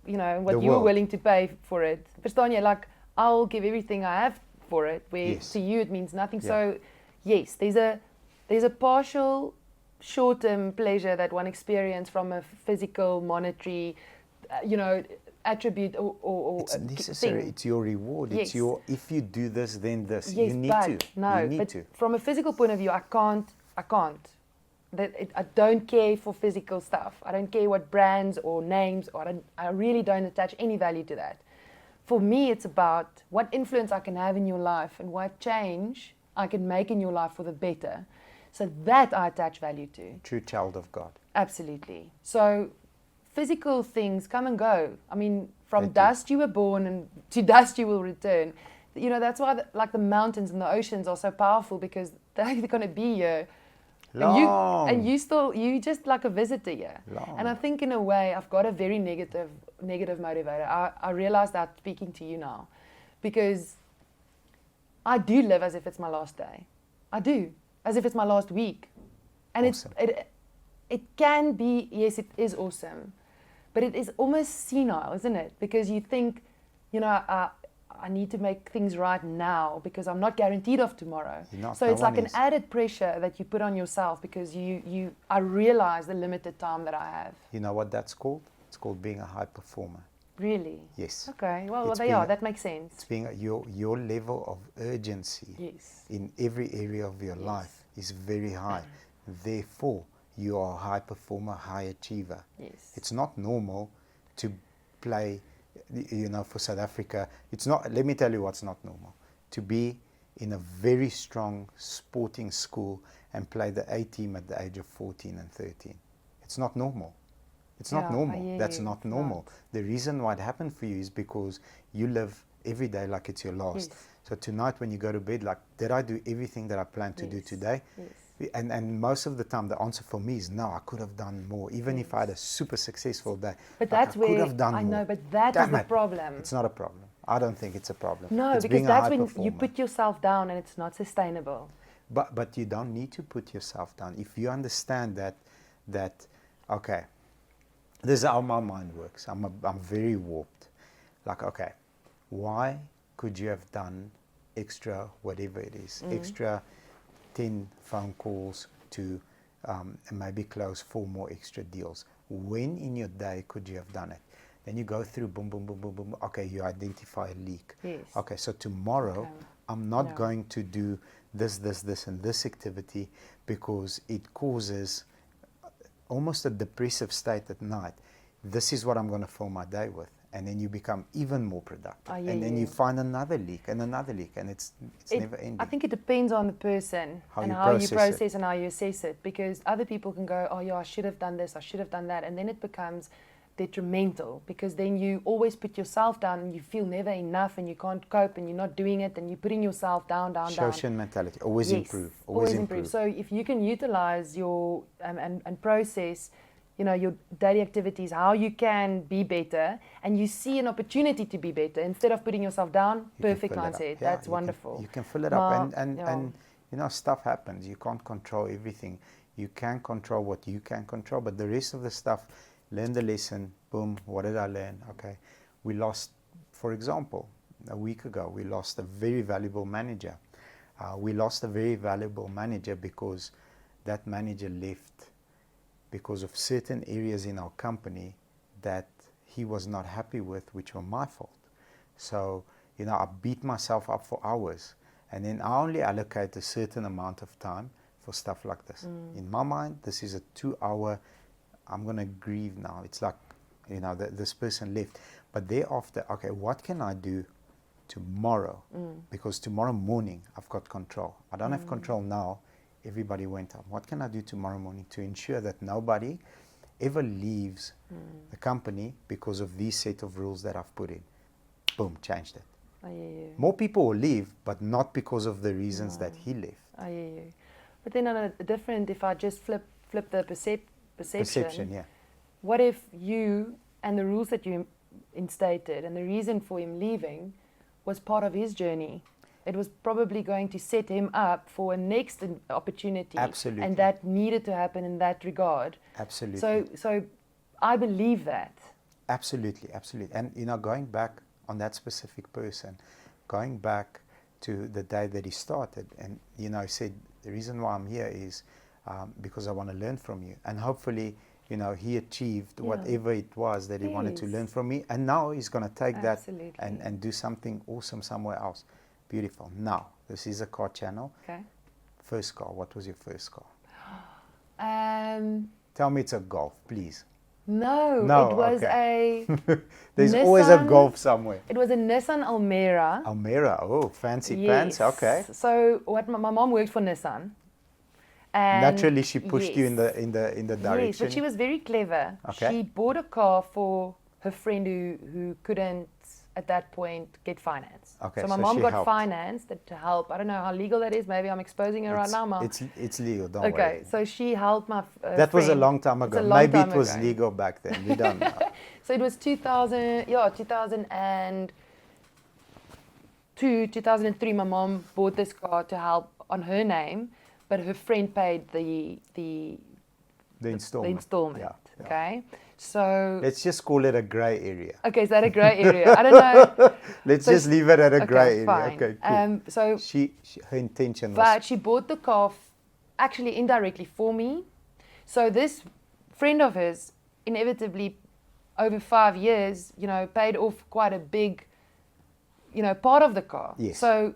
what The you were world. willing to pay for it. Verstaan jy? Like, I'll give everything I have for it, where Yes. to you it means nothing. Yeah. So yes, there's a partial short-term pleasure that one experience from a physical, monetary, attribute or It's necessary. thing. It's your reward. Yes. It's your, if you do this, then this. Yes, you need but to. no, you need but to. from a physical point of view, I can't. I don't care for physical stuff. I don't care what brands or names, or I really don't attach any value to that. For me, it's about what influence I can have in your life and what change I can make in your life for the better. So that I attach value to. True child of God. Absolutely. So physical things come and go. I mean, from They do. dust you were born and to dust you will return. That's why the mountains and the oceans are so powerful, because they're going to be here. Long. And you just like a visitor here. Long. And I think in a way I've got a very negative motivator. I realize that speaking to you now, because I do live as if it's my last day. I do, as if it's my last week. And Awesome. it can be, yes, it is awesome, but it is almost senile, isn't it? Because you think, I need to make things right now because I'm not guaranteed of tomorrow. So it's like an added pressure that you put on yourself, because I realize the limited time that I have. You know what that's called? It's called being a high performer. Really? Yes. Okay. Well, It's that makes sense. It's being your level of urgency Yes. in every area of your life is very high. Therefore, you are a high performer, high achiever. Yes. It's not normal to play, for South Africa. It's not. Let me tell you what's not normal. To be in a very strong sporting school and play the A team at the age of 14 and 13. It's not normal. It's not normal. That's not normal. The reason why it happened for you is because you live every day like it's your last. Yes. So tonight when you go to bed, like, did I do everything that I planned to do today? Yes. And most of the time the answer for me is no, I could have done more. Even if I had a super successful day, But I that's could where have done I more. know, but that is Damn the it. problem. It's not a problem. I don't think it's a problem. No, it's because being a that's high when you performer. put yourself down and it's not sustainable. But you don't need to put yourself down. If you understand that okay, this is how my mind works. I'm very warped. Like, okay, why could you have done extra whatever it is, extra 10 phone calls to and maybe close 4 more extra deals? When in your day could you have done it? Then you go through boom, boom, boom, boom, boom. Okay, you identify a leak. Yes. Okay, so tomorrow I'm not going to do this, and this activity because it causes almost a depressive state at night. This is what I'm going to fill my day with. And then you become even more productive. And then you find another leak, and it's never ending. I think it depends on the person and you how you process process and how you assess it. Because other people can go, oh yeah, I should have done this, I should have done that. And then it becomes detrimental, because then you always put yourself down and you feel never enough and you can't cope and you're not doing it and you're putting yourself down. Shoshin mentality. Always improve. Always improve. So if you can utilize your and process, your daily activities, how you can be better, and you see an opportunity to be better instead of putting yourself down. Perfect mindset. That's wonderful. You can fill it up, and stuff happens. You can't control everything. You can control what you can control, but the rest of the stuff, learn the lesson. Boom. What did I learn? Okay, we lost, for example, a week ago, we lost a very valuable manager. We lost a very valuable manager because that manager left because of certain areas in our company that he was not happy with, which were my fault. So, I beat myself up for hours, and then I only allocate a certain amount of time for stuff like this. In my mind, this is a 2-hour, I'm going to grieve now. It's like, this person left. But thereafter, okay, what can I do tomorrow? Because tomorrow morning, I've got control. I don't have control now. Everybody went up. What can I do tomorrow morning to ensure that nobody ever leaves the company because of these set of rules that I've put in? Boom, changed it. I hear you. More people will leave, but not because of the reasons that he left. I hear you. But then on a different, if I just flip the perception, yeah. What if you and the rules that you instated and the reason for him leaving was part of his journey? It was probably going to set him up for a next opportunity. Absolutely. And that needed to happen in that regard. Absolutely. So I believe that. Absolutely. And, going back on that specific person, going back to the day that he started. And, you know, he said, the reason why I'm here is because I want to learn from you. And hopefully, you know, he achieved whatever it was that he wanted to learn from me. And now he's going to take that and do something awesome somewhere else. Beautiful. Now, this is a car channel. Okay. First car. What was your first car? Um, Tell me it's a Golf, please. no, it was a There's Nissan, always a Golf somewhere. It was a Nissan Almera. Almera. Oh, fancy Yes. pants. Okay. So what my mom worked for Nissan. And Naturally, she pushed you in the direction. Yes, but she was very clever. Okay. She bought a car for her friend who couldn't at that point get finance. Okay, so my so mom she got helped. finance to help. I don't know how legal that is. Maybe I'm exposing her right now, Mom. It's legal. Don't worry. Okay, so she helped my That was a friend. long time It's ago. a long Maybe time it was ago. legal back then. We don't know. So it was 2002, 2003. My mom bought this car to help on her name, but her friend paid the installment. installment. Yeah. Okay, so Let's just call it a grey area. okay, is that a grey area? I don't know. Let's So just leave it at a Okay, grey area. fine. Okay, cool. So, Her intention was but she bought the car actually indirectly for me. So this friend of hers inevitably over 5 years, you know, paid off quite a big, you know, part of the car. Yes. So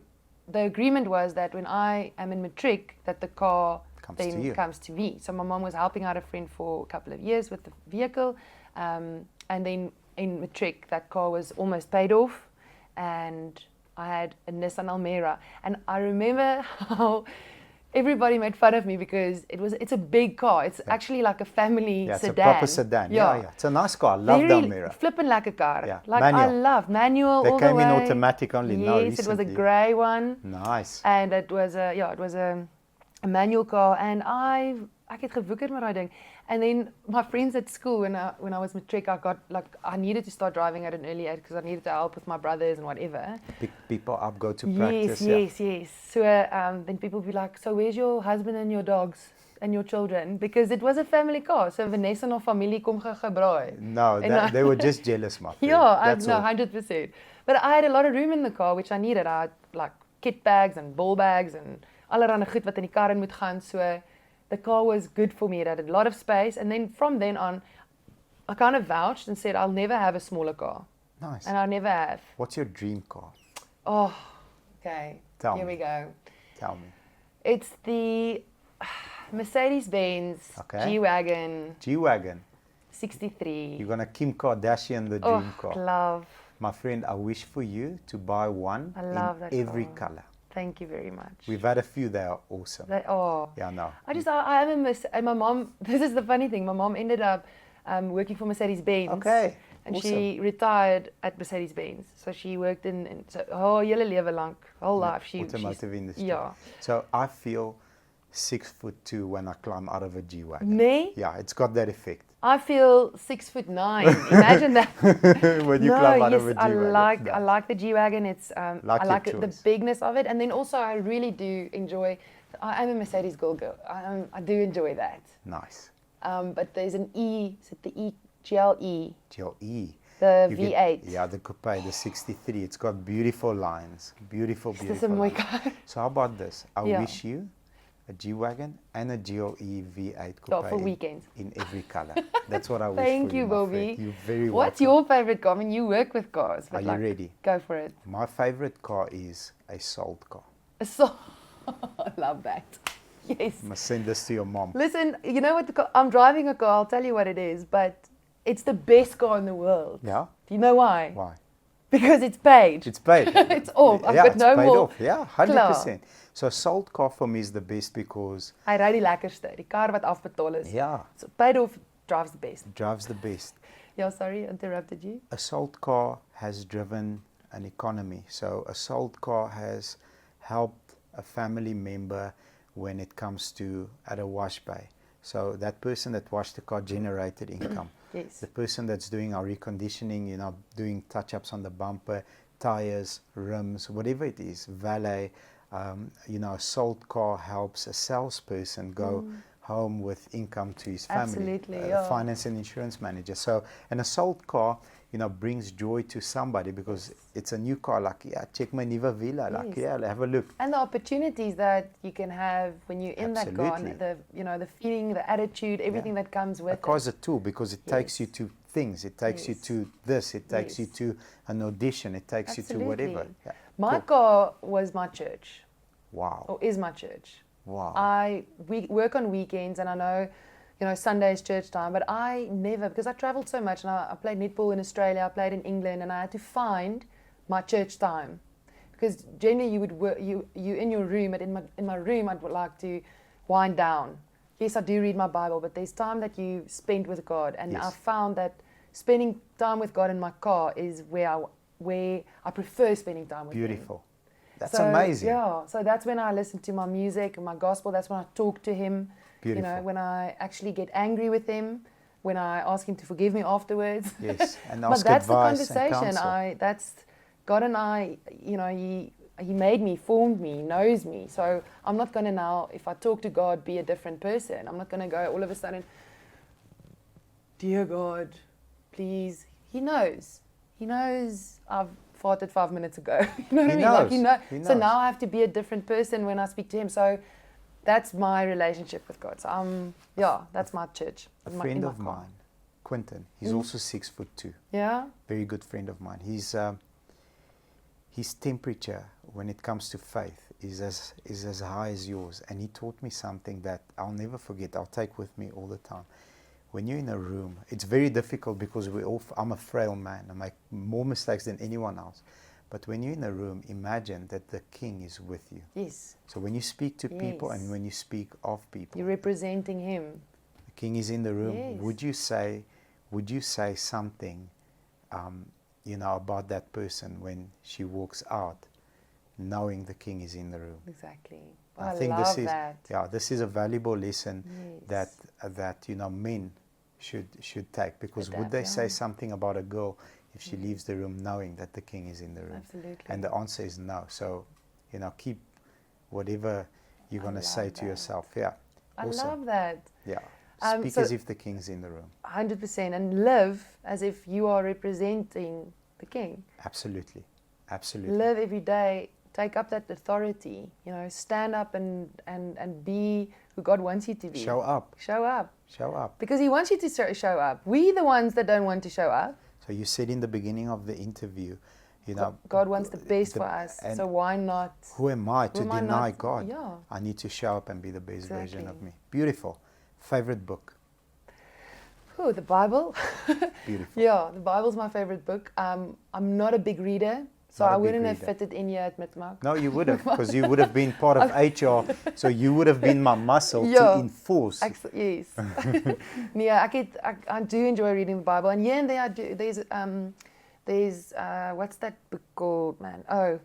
the agreement was that when I am in matric, that the car comes to me. So my mom was helping out a friend for a couple of years with the vehicle, and then in matric, that car was almost paid off, and I had a Nissan Almera, and I remember how everybody made fun of me because it's a big car. It's actually like a family sedan. it's a proper sedan. Yeah. It's a nice car. I love the Almera. Flipping like a car. Yeah, Like manual. I love manual They all came the in way. automatic only now Yes, it was a recently. grey one. Nice. And it was a manual car, and ek het gewoeker met daai ding. And then my friends at school, when I was matric, I needed to start driving at an early age because I needed to help with my brothers and whatever. Pick people up, go to practice. Yes. So then people would be like, so where's your husband and your dogs and your children? Because it was a family car. So Vanessa no familie kom gebraai. No, they were just jealous, my friend. Yeah, That's all. 100%. But I had a lot of room in the car, which I needed. I had like kit bags and ball bags and allerhande goed wat in die kar in moet gaan. So the car was good for me. It had a lot of space. And then from then on, I kind of vouched and said, I'll never have a smaller car. Nice. And I never have. What's your dream car? Oh, okay. Tell Here me. we go. Tell me. It's the Mercedes-Benz G-Wagon G-Wagon. 63. You're going to Kim Kardashian the dream car. Love. My friend, I wish for you to buy one I love that in every car. color. Thank you very much. We've had a few that are awesome. Yeah, no. I am a and my mom, this is the funny thing, my mom ended up working for Mercedes-Benz. Okay. And awesome. she retired at Mercedes-Benz. So she worked in so her hele lewe lank, whole life. Automotive industry. Yeah. So I feel 6'2" when I climb out of a G-Wagon. Me? Yeah, it's got that effect. I feel 6'9". Imagine that. When you climb out of a G-Wagon. I like the G-Wagon. It's I like the bigness of it, and then also I really do enjoy. I am a Mercedes girl. I do enjoy that. Nice. But there's an E. Is it the E? GLE. GLE. The V8. The coupe, the 63. It's got beautiful lines. Beautiful This is a mooi lines. car. So how about this? I wish you a G-Wagon and a GLE V8 coupe for weekends. in every color. That's what I wish Thank for you, my Bobby. friend. You're very What's welcome. your favorite car? I mean, you work with cars. But Are you ready? Go for it. My favorite car is a sold car. So, I love that. Yes. I must send this to your mom. Listen, you know what? I'm driving a car. I'll tell you what it is, but it's the best car in the world. Yeah? Do you know why? Why? Because it's paid. It's paid. It's off. I've got it's no paid more. off. Yeah, 100%. So a sold car for me is the best because... Hy ry die lekkerste. Die kar wat afbetaal is. Yeah. So paid off drives the best. Drives the best. Yeah, sorry, interrupted you. A sold car has driven an economy. So a sold car has helped a family member when it comes to at a wash bay. So that person that washed the car generated income. Yes. The person that's doing our reconditioning, you know, doing touch-ups on the bumper, tires, rims, whatever it is, valet, you know, a sold car helps a salesperson go home with income to his family. Absolutely, A yeah. finance and insurance manager. So an assault car, brings joy to somebody because it's a new car. Like, yeah, check my Niva Villa. Like, Yes. yeah, have a look. And the opportunities that you can have when you're in that car, Absolutely. and the feeling, the attitude, everything that comes with A car it. is a tool because it takes you to things. It takes you Yes. to this. It takes you Yes. to an audition. It takes you to whatever. Absolutely. Yeah. My Cool. car was my church, Wow. or is my church. Wow. We work on weekends, and I know, Sunday is church time, but I never, because I traveled so much, and I played netball in Australia, I played in England, and I had to find my church time. Because generally you would work, you in your room, but in my room I'd like to wind down. Yes, I do read my Bible, but there's time that you spend with God, and Yes. I found that spending time with God in my car is where I prefer spending time with Him. Beautiful. That's So, amazing. Yeah, so that's when I listen to my music and my gospel. That's when I talk to Him. Beautiful. When I actually get angry with Him, when I ask Him to forgive me afterwards. Yes, and But ask that's the advice and conversation. counsel. That's God and I. He made me, formed me, knows me. So I'm not going to now, if I talk to God, be a different person. I'm not going to go all of a sudden, dear God, please. He knows. He knows I've farted 5 minutes ago. You know what I mean? Like, He So knows. now I have to be a different person when I speak to Him. So that's my relationship with God. So that's my church. A in friend my of car. mine, Quentin, he's also 6'2". Yeah? Very good friend of mine. His temperature when it comes to faith is as high as yours. And he taught me something that I'll never forget. I'll take with me all the time. When you're in a room, it's very difficult because I'm a frail man. I make more mistakes than anyone else. But when you're in a room, imagine that the King is with you. Yes. So when you speak to people and Yes. when you speak of people, You're representing Him. the King is in the room. Yes. Would you say something, about that person when she walks out, knowing the King is in the room? Exactly. I I think love this is that. this is a valuable lesson Yes. that men should take, because would Adapt, they say yeah. something about a girl if she leaves the room knowing that the King is in the room? Absolutely. And the answer is no. So, keep whatever you're going to say love to that. yourself. Yeah. I Awesome. love that. Yeah. Um, Speak so- as if the King's in the room. 100%. And live as if you are representing the King. Absolutely. Absolutely. Live every day. Take up that authority. Stand up and be who God wants you to be. Show up. Show up. Show up. Because He wants you to show up. We the ones that don't want to show up. So you said in the beginning of the interview, God wants the best for us. and So why not? who am I to Who am I deny not- God? Yeah. I need to show up and be the best version of Exactly. me. Beautiful. Favorite book? Oh, the Bible. Beautiful. Yeah, the Bible's my favorite book. I'm not a big reader, so Not a I big wouldn't have reader. fitted in here at Midmark. No, you would have, because you would have been part of HR, so you would have been my muscle to Yeah. enforce. Yes. Yeah, I do enjoy reading the Bible, and here and there I do. There's what's that book called, man? Oh,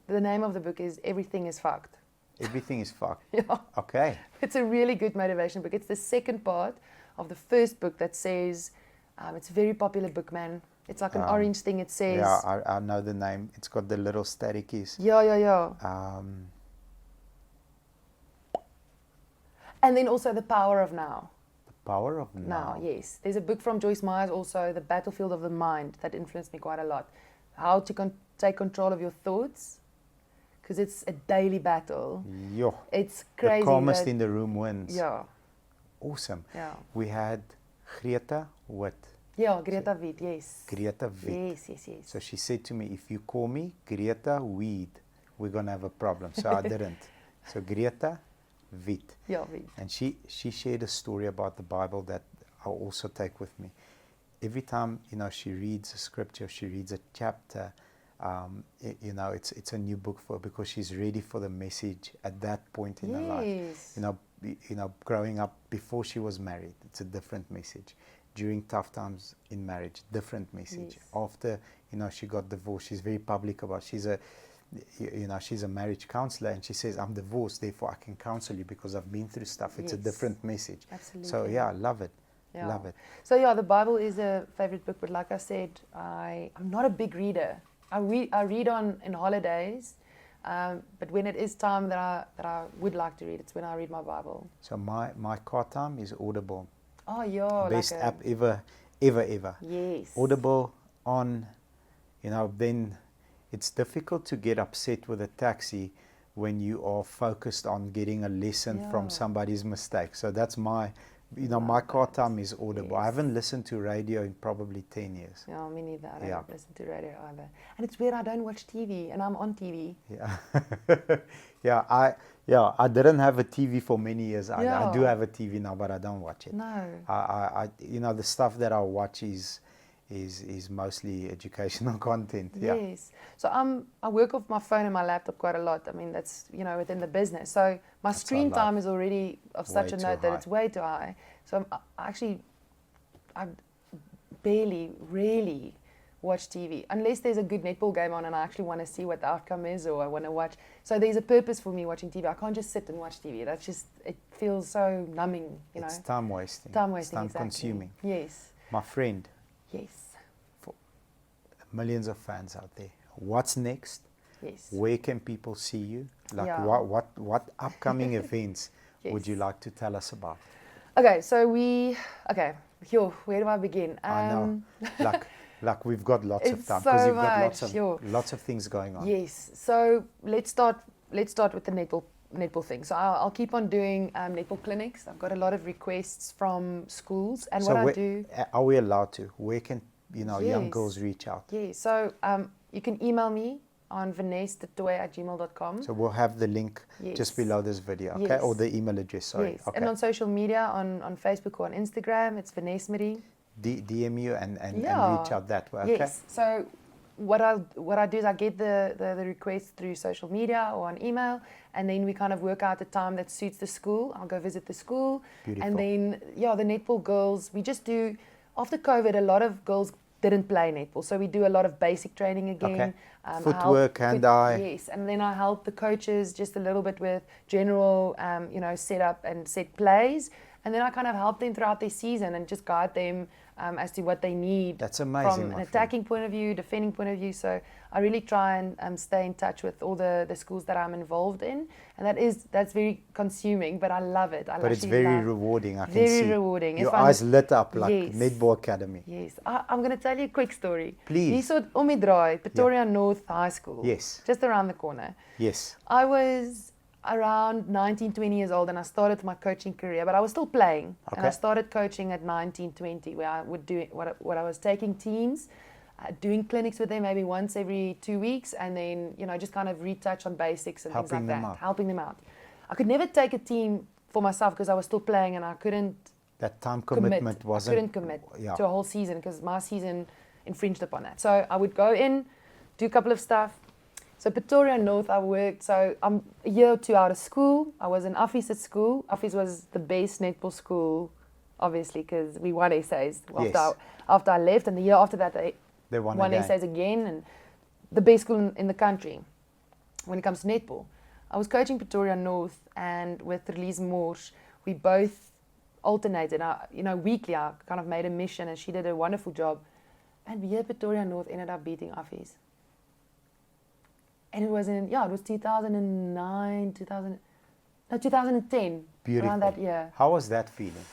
the name of the book is Everything is Fucked. Everything is fucked. Yeah. Okay. It's a really good motivation book. It's the second part of the first book that says, it's a very popular book, man. It's like an orange thing. It says, Yeah, I know the name. It's got the little static keys. yeah. And then also The Power of Now. Power of Now, Now. yes. There's a book from Joyce Myers also, The Battlefield of the Mind, that influenced me quite a lot. How to take control of your thoughts, because it's a daily battle. Yo. It's crazy. The calmest that- in the room wins. Yeah, Awesome. yeah. We had Greta Witt. Yeah, Greta Witt, yes. Greta Witt. Yes. So she said to me, if you call me Greta Weed, we're going to have a problem. So I didn't. So Greta Witt. Yeah, Witt. And she shared a story about the Bible that I'll also take with me. Every time, she reads a scripture, she reads a chapter, it's a new book for her, because she's ready for the message at that point in her life. Yes. Growing up before she was married, it's a different message. During tough times in marriage, different message. Yes. After, she got divorced, she's very public about it. She's a marriage counselor, and she says, I'm divorced, therefore I can counsel you because I've been through stuff. It's a Yes. different message. Absolutely. So yeah, I love it. Yeah. Love it. So yeah, the Bible is a favorite book, but like I said, I'm not a big reader. I read in holidays. But when it is time that I would like to read, it's when I read my Bible. So my car time is Audible. Oh, yeah. Best like app ever. Yes. Audible on, then it's difficult to get upset with a taxi when you are focused on getting a lesson from somebody's mistake. So that's my car time is Audible. I haven't listened to radio in probably 10 years. Yeah, me neither. I don't listen to radio either. And it's weird, I don't watch TV, and I'm on TV. Yeah. I didn't have a TV for many years. I do have a TV now, but I don't watch it. No. I the stuff that I watch is mostly educational content. Yeah. Yes. So I work off my phone and my laptop quite a lot. I mean, that's, within the business. So my screen time is already of such a note that it's way too high. So I barely, really watch TV unless there's a good netball game on and I actually want to see what the outcome is, or I want to watch. So there's a purpose for me watching TV. I can't just sit and watch TV. That's just, it feels so numbing, It's time wasting. It's time exactly. consuming. Yes. My friend. Yes. For millions of fans out there, what's next? Yes. Where can people see you? What upcoming events would you like to tell us about? Okay, so where do I begin? I know, like we've got lots of time so because you've got much, lots of things going on. Yes. So let's start with the netball thing. So I'll keep on doing netball clinics. I've got a lot of requests from schools, and So what I do. Are we allowed to? Where can young girls reach out? Yeah. So you can email me on vanessa.toit@gmail.com. So we'll have the link just below this video, okay? Yes. Or the email address, sorry. Yes. Okay. And on social media, on Facebook or on Instagram, it's Vanessa Marie. DM you and reach out that way, okay? Yes. So what I do is I get the request through social media or on email, and then we kind of work out the time that suits the school. I'll go visit the school. Beautiful. And then, the netball girls, we just do, after COVID, a lot of girls didn't play netball. So we do a lot of basic training again. Okay. Footwork, hand-eye. Yes, and then I help the coaches just a little bit with general, setup and set plays. And then I kind of help them throughout their season and just guide them as to what they need. That's amazing, from an attacking point of view, defending point of view. So I really try and stay in touch with all the schools that I'm involved in, and that's very consuming, but I love it. But it's very rewarding. I can see very rewarding. your eyes lit up like Yes. Netball Academy. Yes, I'm going to tell you a quick story. Please. You saw Omidraai, Pretoria North High School. Yes. Just around the corner. Yes. I was around 19, 20 years old, and I started my coaching career, but I was still playing. Okay. And I started coaching at 19, 20, where I would do what I was taking teams, doing clinics with them maybe once every 2 weeks, and then, just kind of retouch on basics and Helping things them like that. out. Helping them out. I could never take a team for myself because I was still playing, and I couldn't That time commitment wasn't. I couldn't commit to a whole season because my season infringed upon that. So I would go in, do a couple of stuff. So Pretoria North, I worked. So I'm a year or two out of school. I was in Office at school. Office was the best netball school, obviously, because we won essays after I left. And the year after that, they won essays again. And the best school in the country when it comes to netball. I was coaching Pretoria North, and with Release Morse, we both alternated. Weekly, I kind of made a mission, and she did a wonderful job. And Pretoria North ended up beating Office. And it was it was 2009, 2010. Beautiful. Around that year. How was that feeling?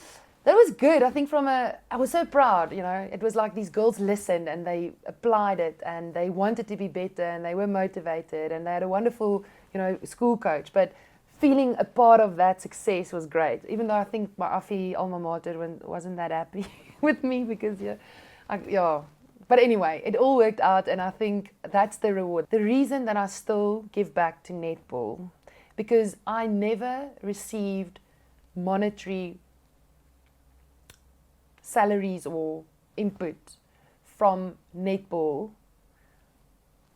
That was good. I think I was so proud, It was like these girls listened and they applied it and they wanted to be better and they were motivated and they had a wonderful, school coach. But feeling a part of that success was great. Even though I think my Affie alma mater wasn't that happy with me because, But anyway, it all worked out, and I think that's the reward. The reason that I still give back to netball, because I never received monetary salaries or input from netball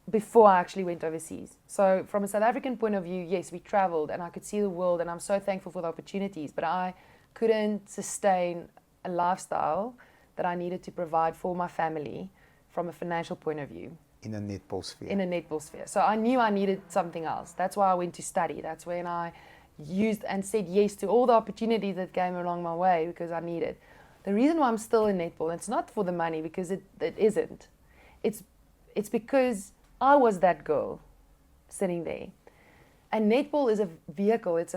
before I actually went overseas. So from a South African point of view, yes, we traveled and I could see the world, and I'm so thankful for the opportunities, but I couldn't sustain a lifestyle that I needed to provide for my family from a financial point of view. In a netball sphere. In a netball sphere. So I knew I needed something else. That's why I went to study. That's when I used and said yes to all the opportunities that came along my way because I needed. The reason why I'm still in netball, it's not for the money because it isn't. It's because I was that girl sitting there And netball is a vehicle. It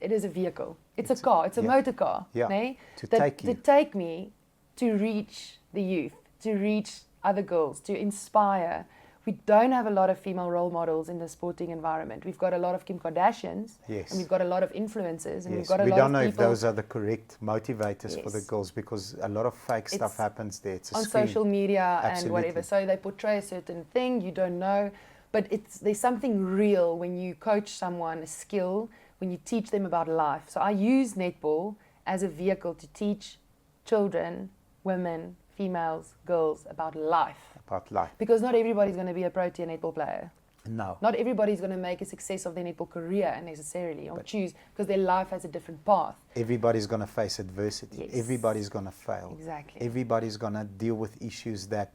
is a vehicle. It's a car. It's a motor car. Yeah. Nee? To take you. To take me to reach the youth, to reach other girls, to inspire. We don't have a lot of female role models in the sporting environment. We've got a lot of Kim Kardashians, Yes. and we've got a lot of influencers, and Yes. we've got a We lot don't of know people if those are the correct motivators for the Yes. girls, because a lot of fake stuff It's happens there. It's a on screen. social media and Absolutely. whatever. So they portray a certain thing, you don't know. But there's something real when you coach someone a skill, when you teach them about life. So I use netball as a vehicle to teach children, women, females, girls about life. About life. Because not everybody's going to be a Protea netball player. No. Not everybody's going to make a success of their netball career necessarily, or choose, because their life has a different path. Everybody's going to face adversity. Yes. Everybody's going to fail. Exactly. Everybody's going to deal with issues that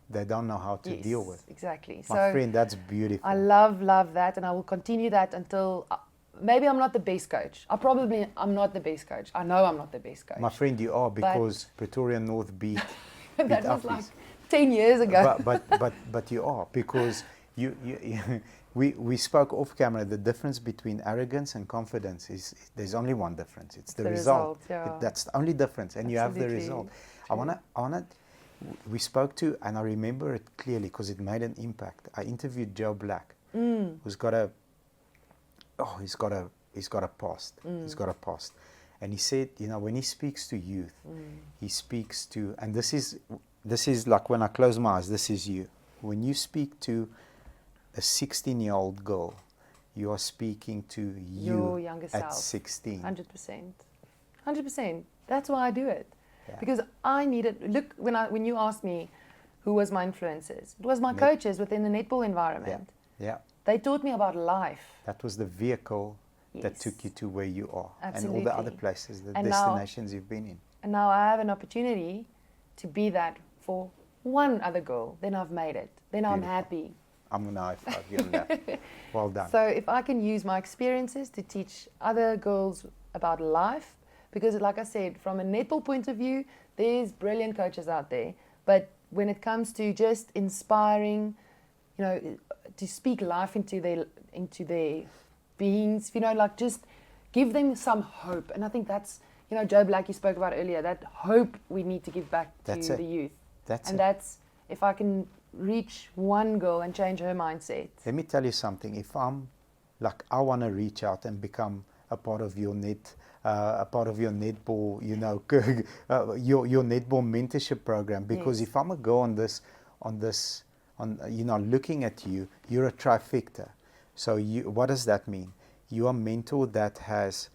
they don't know how to Yes, deal with. Exactly. My friend, that's beautiful. I love that, and I will continue that until maybe I'm not the best coach. I'm not the best coach. I know I'm not the best coach. My friend, you are, because Pretoria North beat that was Uppies. like 10 years ago. But you are, because we spoke off camera. The difference between arrogance and confidence is there's only one difference. It's the result. Yeah. That's the only difference, and you have the Absolutely. result. I wanna. We spoke to, and I remember it clearly because it made an impact. I interviewed Joe Black, who's got a past. He's got a past, and he said, when he speaks to youth, he speaks to, and this is like when I close my eyes, this is you. When you speak to a 16-year-old girl, you are speaking to Your you younger at self. 16. 100%. That's why I do it. Yeah. Because I needed, look, when you asked me who was my influencers, it was my coaches within the netball environment. Yeah. They taught me about life. That was the vehicle that Yes. took you to where you are. Absolutely. And all the other places, the And now- destinations you've been in. And now I have an opportunity to be that for one other girl. Then I've made it. Then I'm Beautiful. happy. I'm going to high five you on that. Well done. So if I can use my experiences to teach other girls about life, because like I said, from a netball point of view, there's brilliant coaches out there. But when it comes to just inspiring, to speak life into their beings, like just give them some hope. And I think that's, Joe Black you spoke about earlier, that hope we need to give back to That's it. the youth. That's That's, if I can reach one girl and change her mindset. Let me tell you something. If I want to reach out and become a part of your netball, your netball mentorship program, because Yes. if I'm a girl looking at you, you're a trifecta. So what does that mean? You are a mentor that has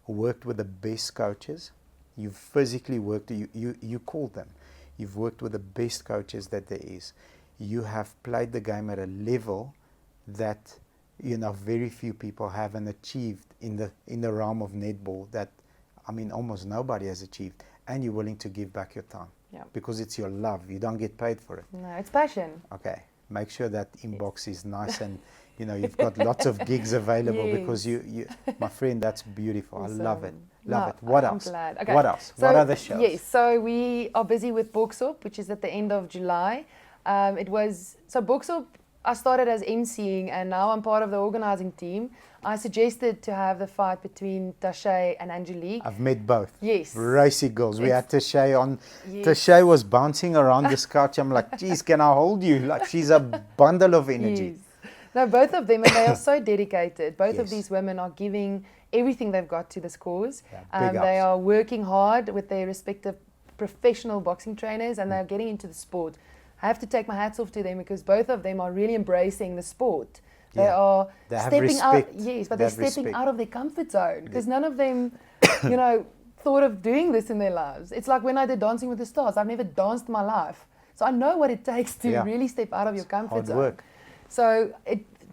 worked with the best coaches. You've physically worked, you call them. You've worked with the best coaches that there is. You have played the game at a level that very few people haven't achieved in the realm of netball, that almost nobody has achieved. And you're willing to give back your time. Yeah. Because it's your love. You don't get paid for it. No, it's passion. Okay. Make sure that inbox is nice and you've got lots of gigs available. Yes. Because you my friend, that's beautiful. Awesome. I love it. No, Love it. What I'm else? glad. Okay. What else? So, what other shows? Yes, so we are busy with Boxop, which is at the end of July. Boxop, I started as emceeing, and now I'm part of the organizing team. I suggested to have the fight between Tashay and Angelique. I've met both. Yes. Racy girls. We had Tashay on. Yes. Tashay was bouncing around this couch. I'm like, geez, can I hold you? Like, she's a bundle of energy. Yes. No, both of them, and they are so dedicated. Both of Yes. these women are giving everything they've got to this cause. Yeah, big They ups. are working hard with their respective professional boxing trainers, and they're getting into the sport. I have to take my hats off to them, because both of them are really embracing the sport. They Yeah. are They have stepping out. respect. Yes, but They they're have stepping respect. out of their comfort zone, because none of them, thought of doing this in their lives. It's like when I did Dancing with the Stars. I've never danced in my life, so I know what it takes to Yeah. really step out of your comfort Hard zone. work. So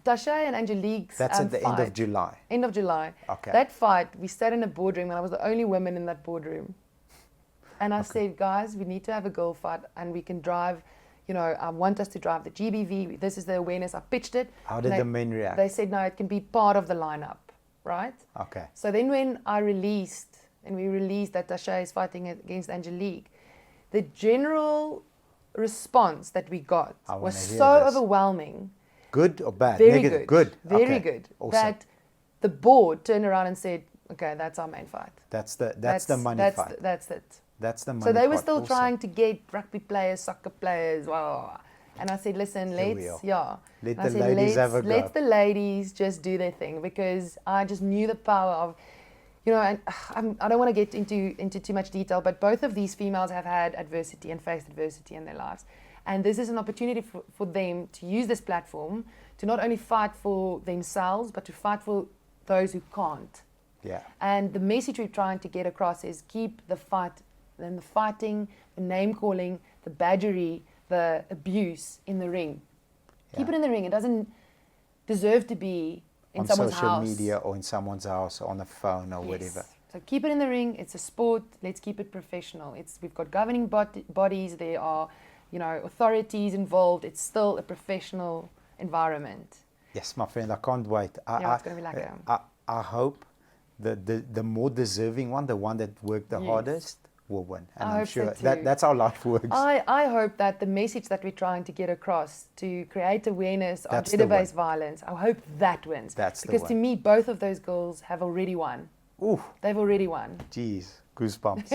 Tashay and Angelique's That's at the end of fight- July. End of July. Okay. That fight, we sat in a boardroom, and I was the only woman in that boardroom. And I said, guys, we need to have a girl fight, and we can drive. I want us to drive the GBV. This is the awareness. I pitched it. How did and the men react? They said, no, it can be part of the lineup, right? Okay. So then when we released that Tashay is fighting against Angelique, the general response that we got I wanna was hear so this. overwhelming Good or bad? Very Negative? good. Very Okay. good. Awesome. That the board turned around and said, okay, that's our main fight. That's the money fight. That's it. That's the money So they were part. still Awesome. trying to get rugby players, soccer players, blah. And I said, listen, Here we let's, are. Let And I the said, ladies have a go. Let the ladies just do their thing, because I just knew the power of, you know, and I don't want to get into too much detail, but both of these females have had adversity and faced adversity in their lives. And this is an opportunity for them to use this platform to not only fight for themselves, but to fight for those who can't. Yeah. And the message we're trying to get across is keep the fight and the fighting, the name calling, the badgery, the abuse in the ring. Keep it in the ring. It doesn't deserve to be in on someone's social house. media or in someone's house or on a phone or Yes. whatever. So keep it in the ring. It's a sport. Let's keep it professional. We've got governing bodies. There are, you know, authorities involved. It's still a professional environment. Yes, my friend, I can't wait. It's going to be like I hope the more deserving one, the one that worked the Yes. hardest, will win. And I I'm hope so sure too. that's how life works. I hope that the message that we're trying to get across to create awareness of That's the gender-based violence, I hope that wins. That's the because to one. me, both of those girls have already won. Ooh, They've already won. geez, goosebumps.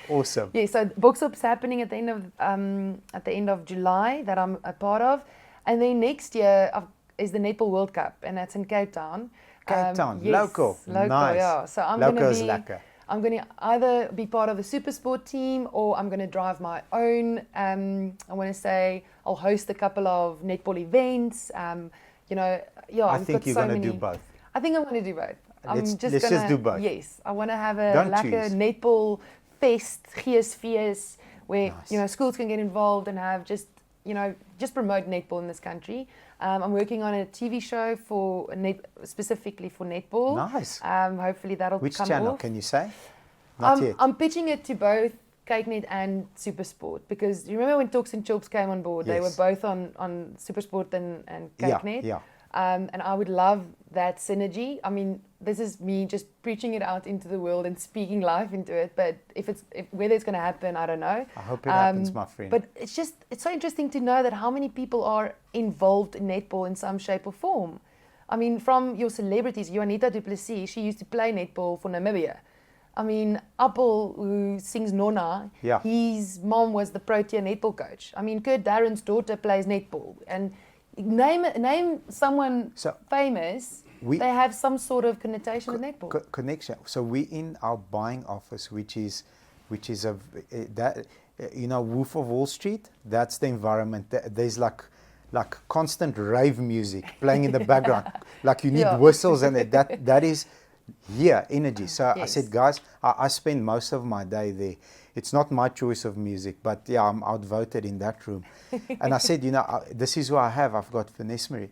Awesome. Yeah, so Boxop's happening at the end of July that I'm a part of, and then next year is the Netball World Cup, and that's in Cape Town. Cape Town, yes, local, nice. Yeah. So I'm Local going is to be. lekker. I'm going to either be part of the super sport team, or I'm going to drive my own. I want to say I'll host a couple of netball events. You know, yeah. I we've think got you're so going to do many- both. I think I'm going to do both. Let's gonna, just do both. Yes, I want to have a Don't lekker choose. netball fest, geesfees, where Nice. you know schools can get involved and have just promote netball in this country. I'm working on a TV show specifically for netball. Nice. Hopefully that'll Which come channel, off. can you say? Not yet. I'm pitching it to both Kyknet and Supersport, because you remember when Talks and Chops came on board, they were Yes. both on Supersport and Kyknet. Yeah. And I would love that synergy. I mean, this is me just preaching it out into the world and speaking life into it. But whether it's going to happen, I don't know. I hope it happens, my friend. But it's so interesting to know that how many people are involved in netball in some shape or form. I mean, from your celebrities, Juanita du Plessis, she used to play netball for Namibia. I mean, Appel, who sings Nonna, Yeah. his mom was the Protea netball coach. I mean, Kurt Darren's daughter plays netball. And name someone famous, they have some sort of connotation with netball. Connection. So we in our buying office, which is that Wolf of Wall Street. That's the environment. There's like constant rave music playing in the background. Like you need whistles and that is energy. So I said, guys, I spend most of my day there. It's not my choice of music, but I'm outvoted in that room. And I said, this is who I have. I've got Vanessa Marie,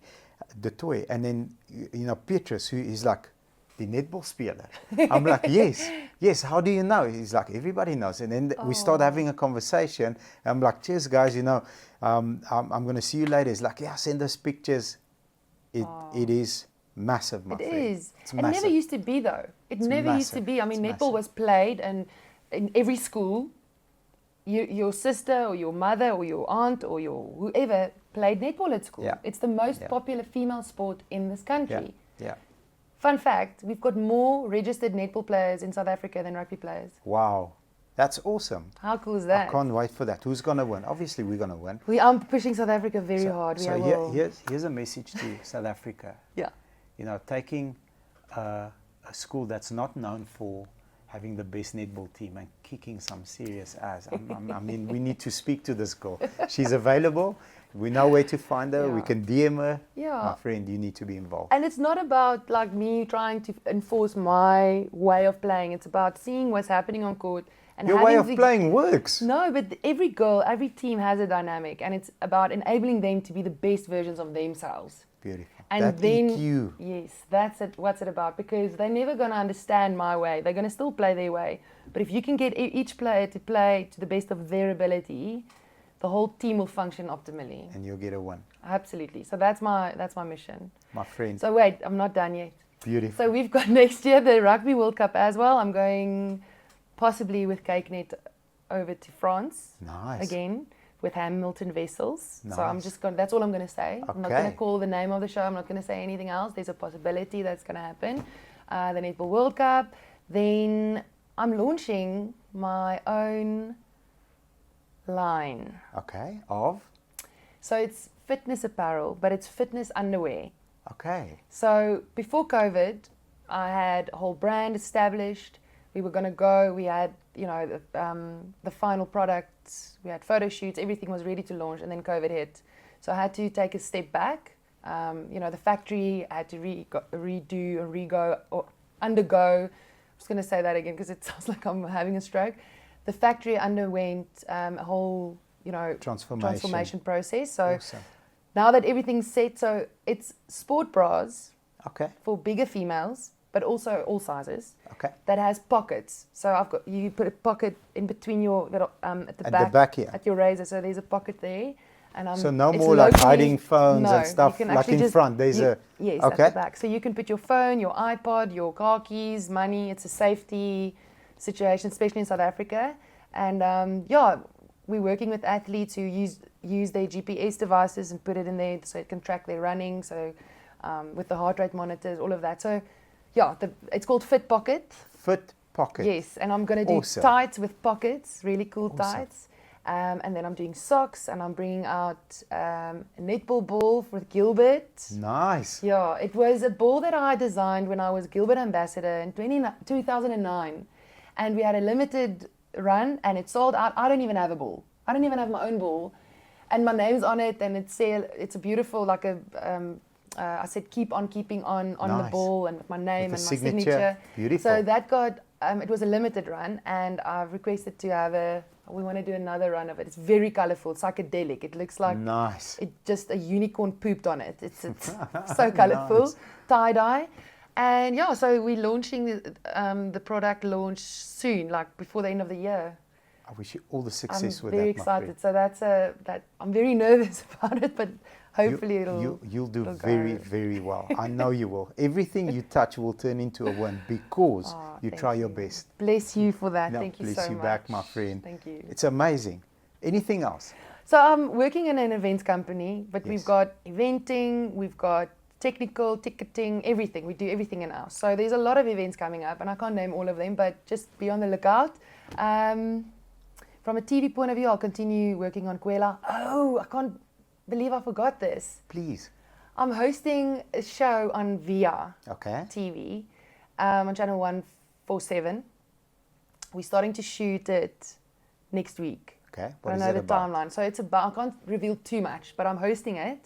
the Toit, and then Petrus, who is like the netball speler. I'm like, yes. How do you know? He's like, everybody knows. And then we start having a conversation. I'm like, cheers, guys. I'm going to see you later. He's like, send us pictures. It is massive, my friend. It is. It's It massive. never used to be, though. It never used to massive. be. I mean, It's netball massive. was played, and in every school, your sister or your mother or your aunt or your whoever played netball at school. Yeah. It's the most Yeah. popular female sport in this country. Yeah. Fun fact, we've got more registered netball players in South Africa than rugby players. Wow. That's awesome. How cool is that? I can't wait for that. Who's going to win? Obviously, we're going to win. I'm pushing South Africa very hard. So will. here's a message to South Africa. Yeah. Taking a school that's not known for having the best netball team and kicking some serious ass. I mean, we need to speak to this girl. She's available. We know where to find her. We can DM her. Yeah. My friend, you need to be involved. And it's not about like me trying to enforce my way of playing. It's about seeing what's happening on court. And Your way of playing works. No, but every girl, every team has a dynamic, and it's about enabling them to be the best versions of themselves. Beautiful. And that then, EQ. yes, that's it. What's it about? Because they're never going to understand my way. They're going to still play their way. But if you can get each player to play to the best of their ability, the whole team will function optimally. And you'll get a win. Absolutely. So that's my mission. My friend. So wait, I'm not done yet. Beautiful. So we've got next year the Rugby World Cup as well. I'm going possibly with Kyknet over to France Nice. again. with Hamilton vessels. So I'm Nice. just going. That's all I'm going to say. I'm not going Okay. to call the name of the show. I'm not going to say anything else. There's a possibility that's going to happen. The Netball World Cup. Then I'm launching my own line. Okay. Of? So it's fitness apparel, but it's fitness underwear. Okay. So before COVID, I had a whole brand established. We were going to go. We had, the final products. We had photo shoots. Everything was ready to launch, and then COVID hit. So I had to take a step back. The factory had to undergo. I'm just going to say that again because it sounds like I'm having a stroke. The factory underwent a whole, transformation process. So Awesome. now that everything's set, so it's sport bras Okay. for bigger females, but also all sizes. Okay. That has pockets. So you put a pocket in between your at the back here. at your razor. So there's a pocket there, and So no it's more like locally- hiding phones no, and stuff you can like actually in just- front. There's yes, okay. at the back. So you can put your phone, your iPod, your car keys, money. It's a safety situation, especially in South Africa. And we're working with athletes who use their GPS devices and put it in there so it can track their running. So with the heart rate monitors, all of that. So it's called Fit Pocket. Fit pocket. Yes, and I'm going to do Awesome. tights with pockets, really cool Awesome. tights. And then I'm doing socks, and I'm bringing out a netball ball for Gilbert. Nice. Yeah, it was a ball that I designed when I was Gilbert ambassador in 2009. And we had a limited run, and it sold out. I don't even have a ball. I don't even have my own ball. And my name's on it, and it's a beautiful, I said keep on keeping on the Nice. ball, and with my name With and the my signature. Beautiful. So that got, it was a limited run, and I've requested to we want to do another run of it. It's very colorful, psychedelic. It looks like Nice. it just a unicorn pooped on it. It's so colorful, Nice. tie-dye. And so we're launching the product launch soon, like before the end of the year. I wish you all the success I'm with very that, my friend. excited. So that I'm very nervous about it, but hopefully You'll do it'll very, go. very well. I know you will. Everything you touch will turn into a win because you thank try your you. best. Bless you for that. No, Thank you bless so you much. back, my friend. Thank you. It's amazing. Anything else? So I'm working in an events company, but Yes. we've got eventing, we've got technical, ticketing, everything. We do everything in-house. So there's a lot of events coming up, and I can't name all of them, but just be on the lookout. From a TV point of view, I'll continue working on Kwela. Oh, I can't believe I forgot this. Please. I'm hosting a show on VIA Okay. TV on channel 147. We're starting to shoot it next week. Okay. I What don't is know it the about? timeline. So it's about, I can't reveal too much, but I'm hosting it.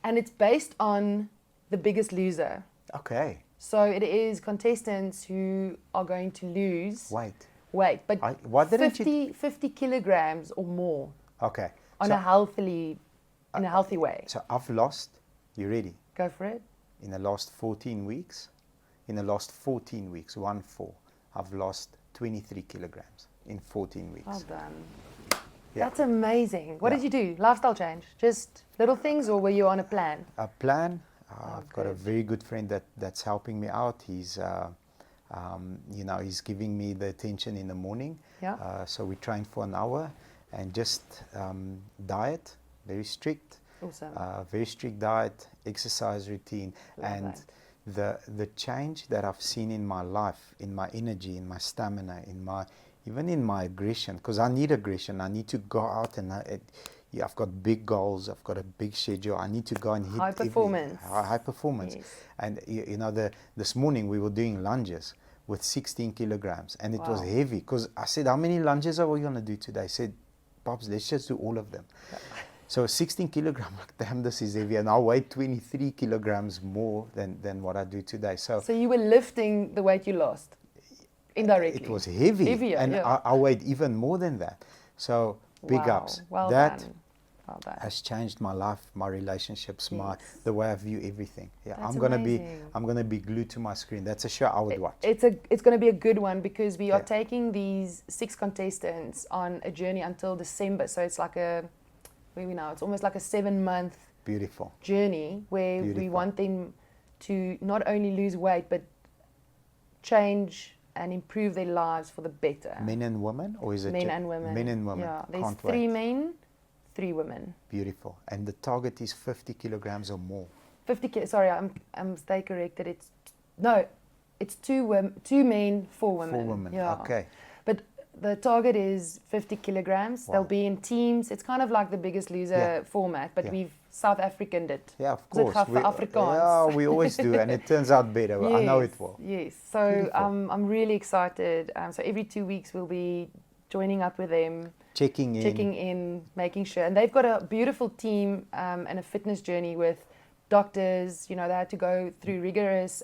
And it's based on The Biggest Loser. Okay. So it is contestants who are going to lose Wait. weight, but Why didn't you? 50 kilograms or more Okay. on So, in a healthy way. so I've lost. You ready? Go for it. In the last 14 weeks, 1-4, I've lost 23 kilograms in 14 weeks. Well done. Yeah. That's amazing. What Yeah. did you do? Lifestyle change? Just little things, or were you on a plan? A plan. I've got a good. very good friend that's helping me out. He's, he's giving me the attention in the morning. Yeah. So we train for an hour and just diet, very strict. Awesome. Very strict diet, exercise routine, Love and that. the change that I've seen in my life, in my energy, in my stamina, even in my aggression, because I need aggression. I need to go out and I've got big goals. I've got a big schedule. I need to go and hit High performance. High performance. Yes. And this morning we were doing lunges with 16 kilograms, and it was Wow. heavy. Because I said, "How many lunges are we gonna do today?" I said, "Pops, let's just do all of them." So 16 kilograms, like, damn, this is heavy, and I weigh 23 kilograms more than what I do today. So So you were lifting the weight you lost indirectly. it was heavy, Heavier, and yeah. I weighed even more than that. So big Wow. ups. Well That done. Well done. has changed my life, my relationships, Yes. the way I view everything. Yeah, That's I'm amazing. gonna be glued to my screen. That's a show I would watch. It's going to be a good one because we are Yeah. taking these 6 contestants on a journey until December. So it's like where we now? It's almost like a 7-month Beautiful. journey where we Beautiful. want them to not only lose weight but change and improve their lives for the better. Men and women, or is it Men and women. Men and women. Yeah, there's Can't 3 wait. men 3 women. Beautiful. And the target is 50 kilograms or more. 50 sorry, I'm stay corrected. It's 2 men, 4 women. 4 women. Yeah. Okay. But the target is 50 kilograms. Wow. They'll be in teams. It's kind of like the Biggest Loser format, but we've South Africaned it. Yeah, of Is it course. half for Afrikaans? Yeah, we always do, and it turns out better. Yes, I know it will. Yes. So I'm really excited. So every 2 weeks we'll be joining up with them, Checking in, making sure. And they've got a beautiful team and a fitness journey with doctors. You know, they had to go through rigorous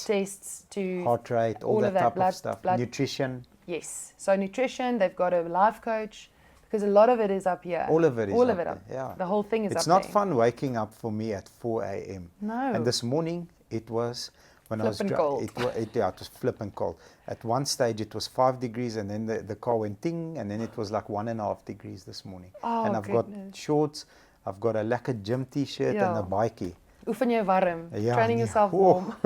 tests to heart rate, all that type of stuff. blood. Nutrition. Yes. So nutrition, they've got a life coach, because a lot of it is up here. All of it is up there, there. yeah. The whole thing is It's up not there. fun waking up for me at 4 a.m. No. And this morning it was, when I was Flippin' cold. it was flipping cold. At one stage it was 5 degrees, and then the car went ting, and then it was like 1.5 degrees this morning. Oh, and I've got shorts, I've got a lekker gym t-shirt and a bikie. Oefen jou warm, Yeah, training nee. yourself Oh. warm.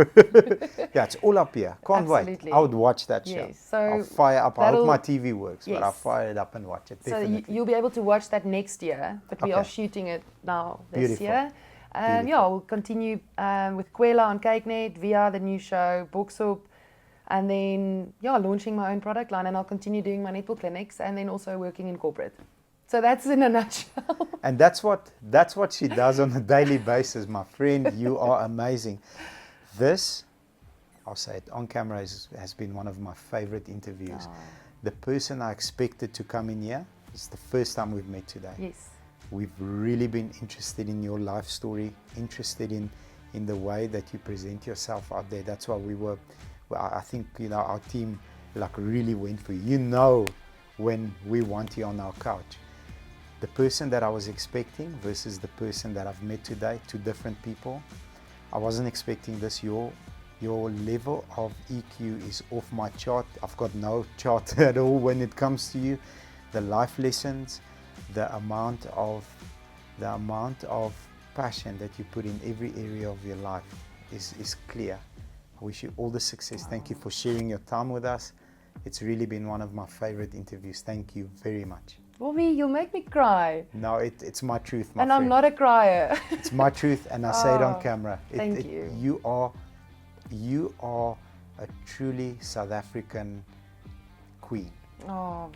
Yeah, it's all up here. Can't wait. Absolutely. I would watch that show. Yes, so I'll fire up. I hope that'll- my TV works, but I'll Yes. fire it up and watch it. So Definitely. you'll be able to watch that next year, but we Okay. are shooting it now this Beautiful. year. Beautiful. Yeah, we'll continue with Kwela on Kyknet, via the new show, Boxop, and then launching my own product line, and I'll continue doing my netball clinics, and then also working in corporate. So that's in a nutshell. And that's what she does on a daily basis, my friend. You are amazing. This, I'll say it on camera, has been one of my favorite interviews. Oh. The person I expected to come in here is the first time we've met today. Yes. We've really been interested in your life story, interested in the way that you present yourself out there. That's why I think, our team really went for you. You know, when we want you on our couch. The person that I was expecting versus the person that I've met today, 2 different people. I wasn't expecting this. Your level of EQ is off my chart. I've got no chart at all when it comes to you. The life lessons, the amount of passion that you put in every area of your life is clear. I wish you all the success. Thank you for sharing your time with us. It's really been one of my favorite interviews. Thank you very much. Bobby, you'll make me cry. No, it's my truth, my And friend. I'm not a crier. It's my truth, and I say it on camera. Thank you. You are a truly South African queen. Oh,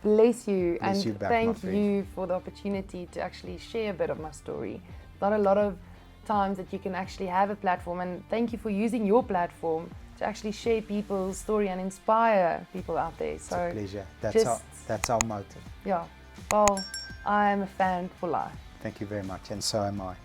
bless you. Bless and you back, my thank friend. you for the opportunity to actually share a bit of my story. Not a lot of times that you can actually have a platform, and thank you for using your platform to actually share people's story and inspire people out there. It's So a pleasure. just- That's our motive. yeah, well, I am a fan for life. Thank you very much, and so am I.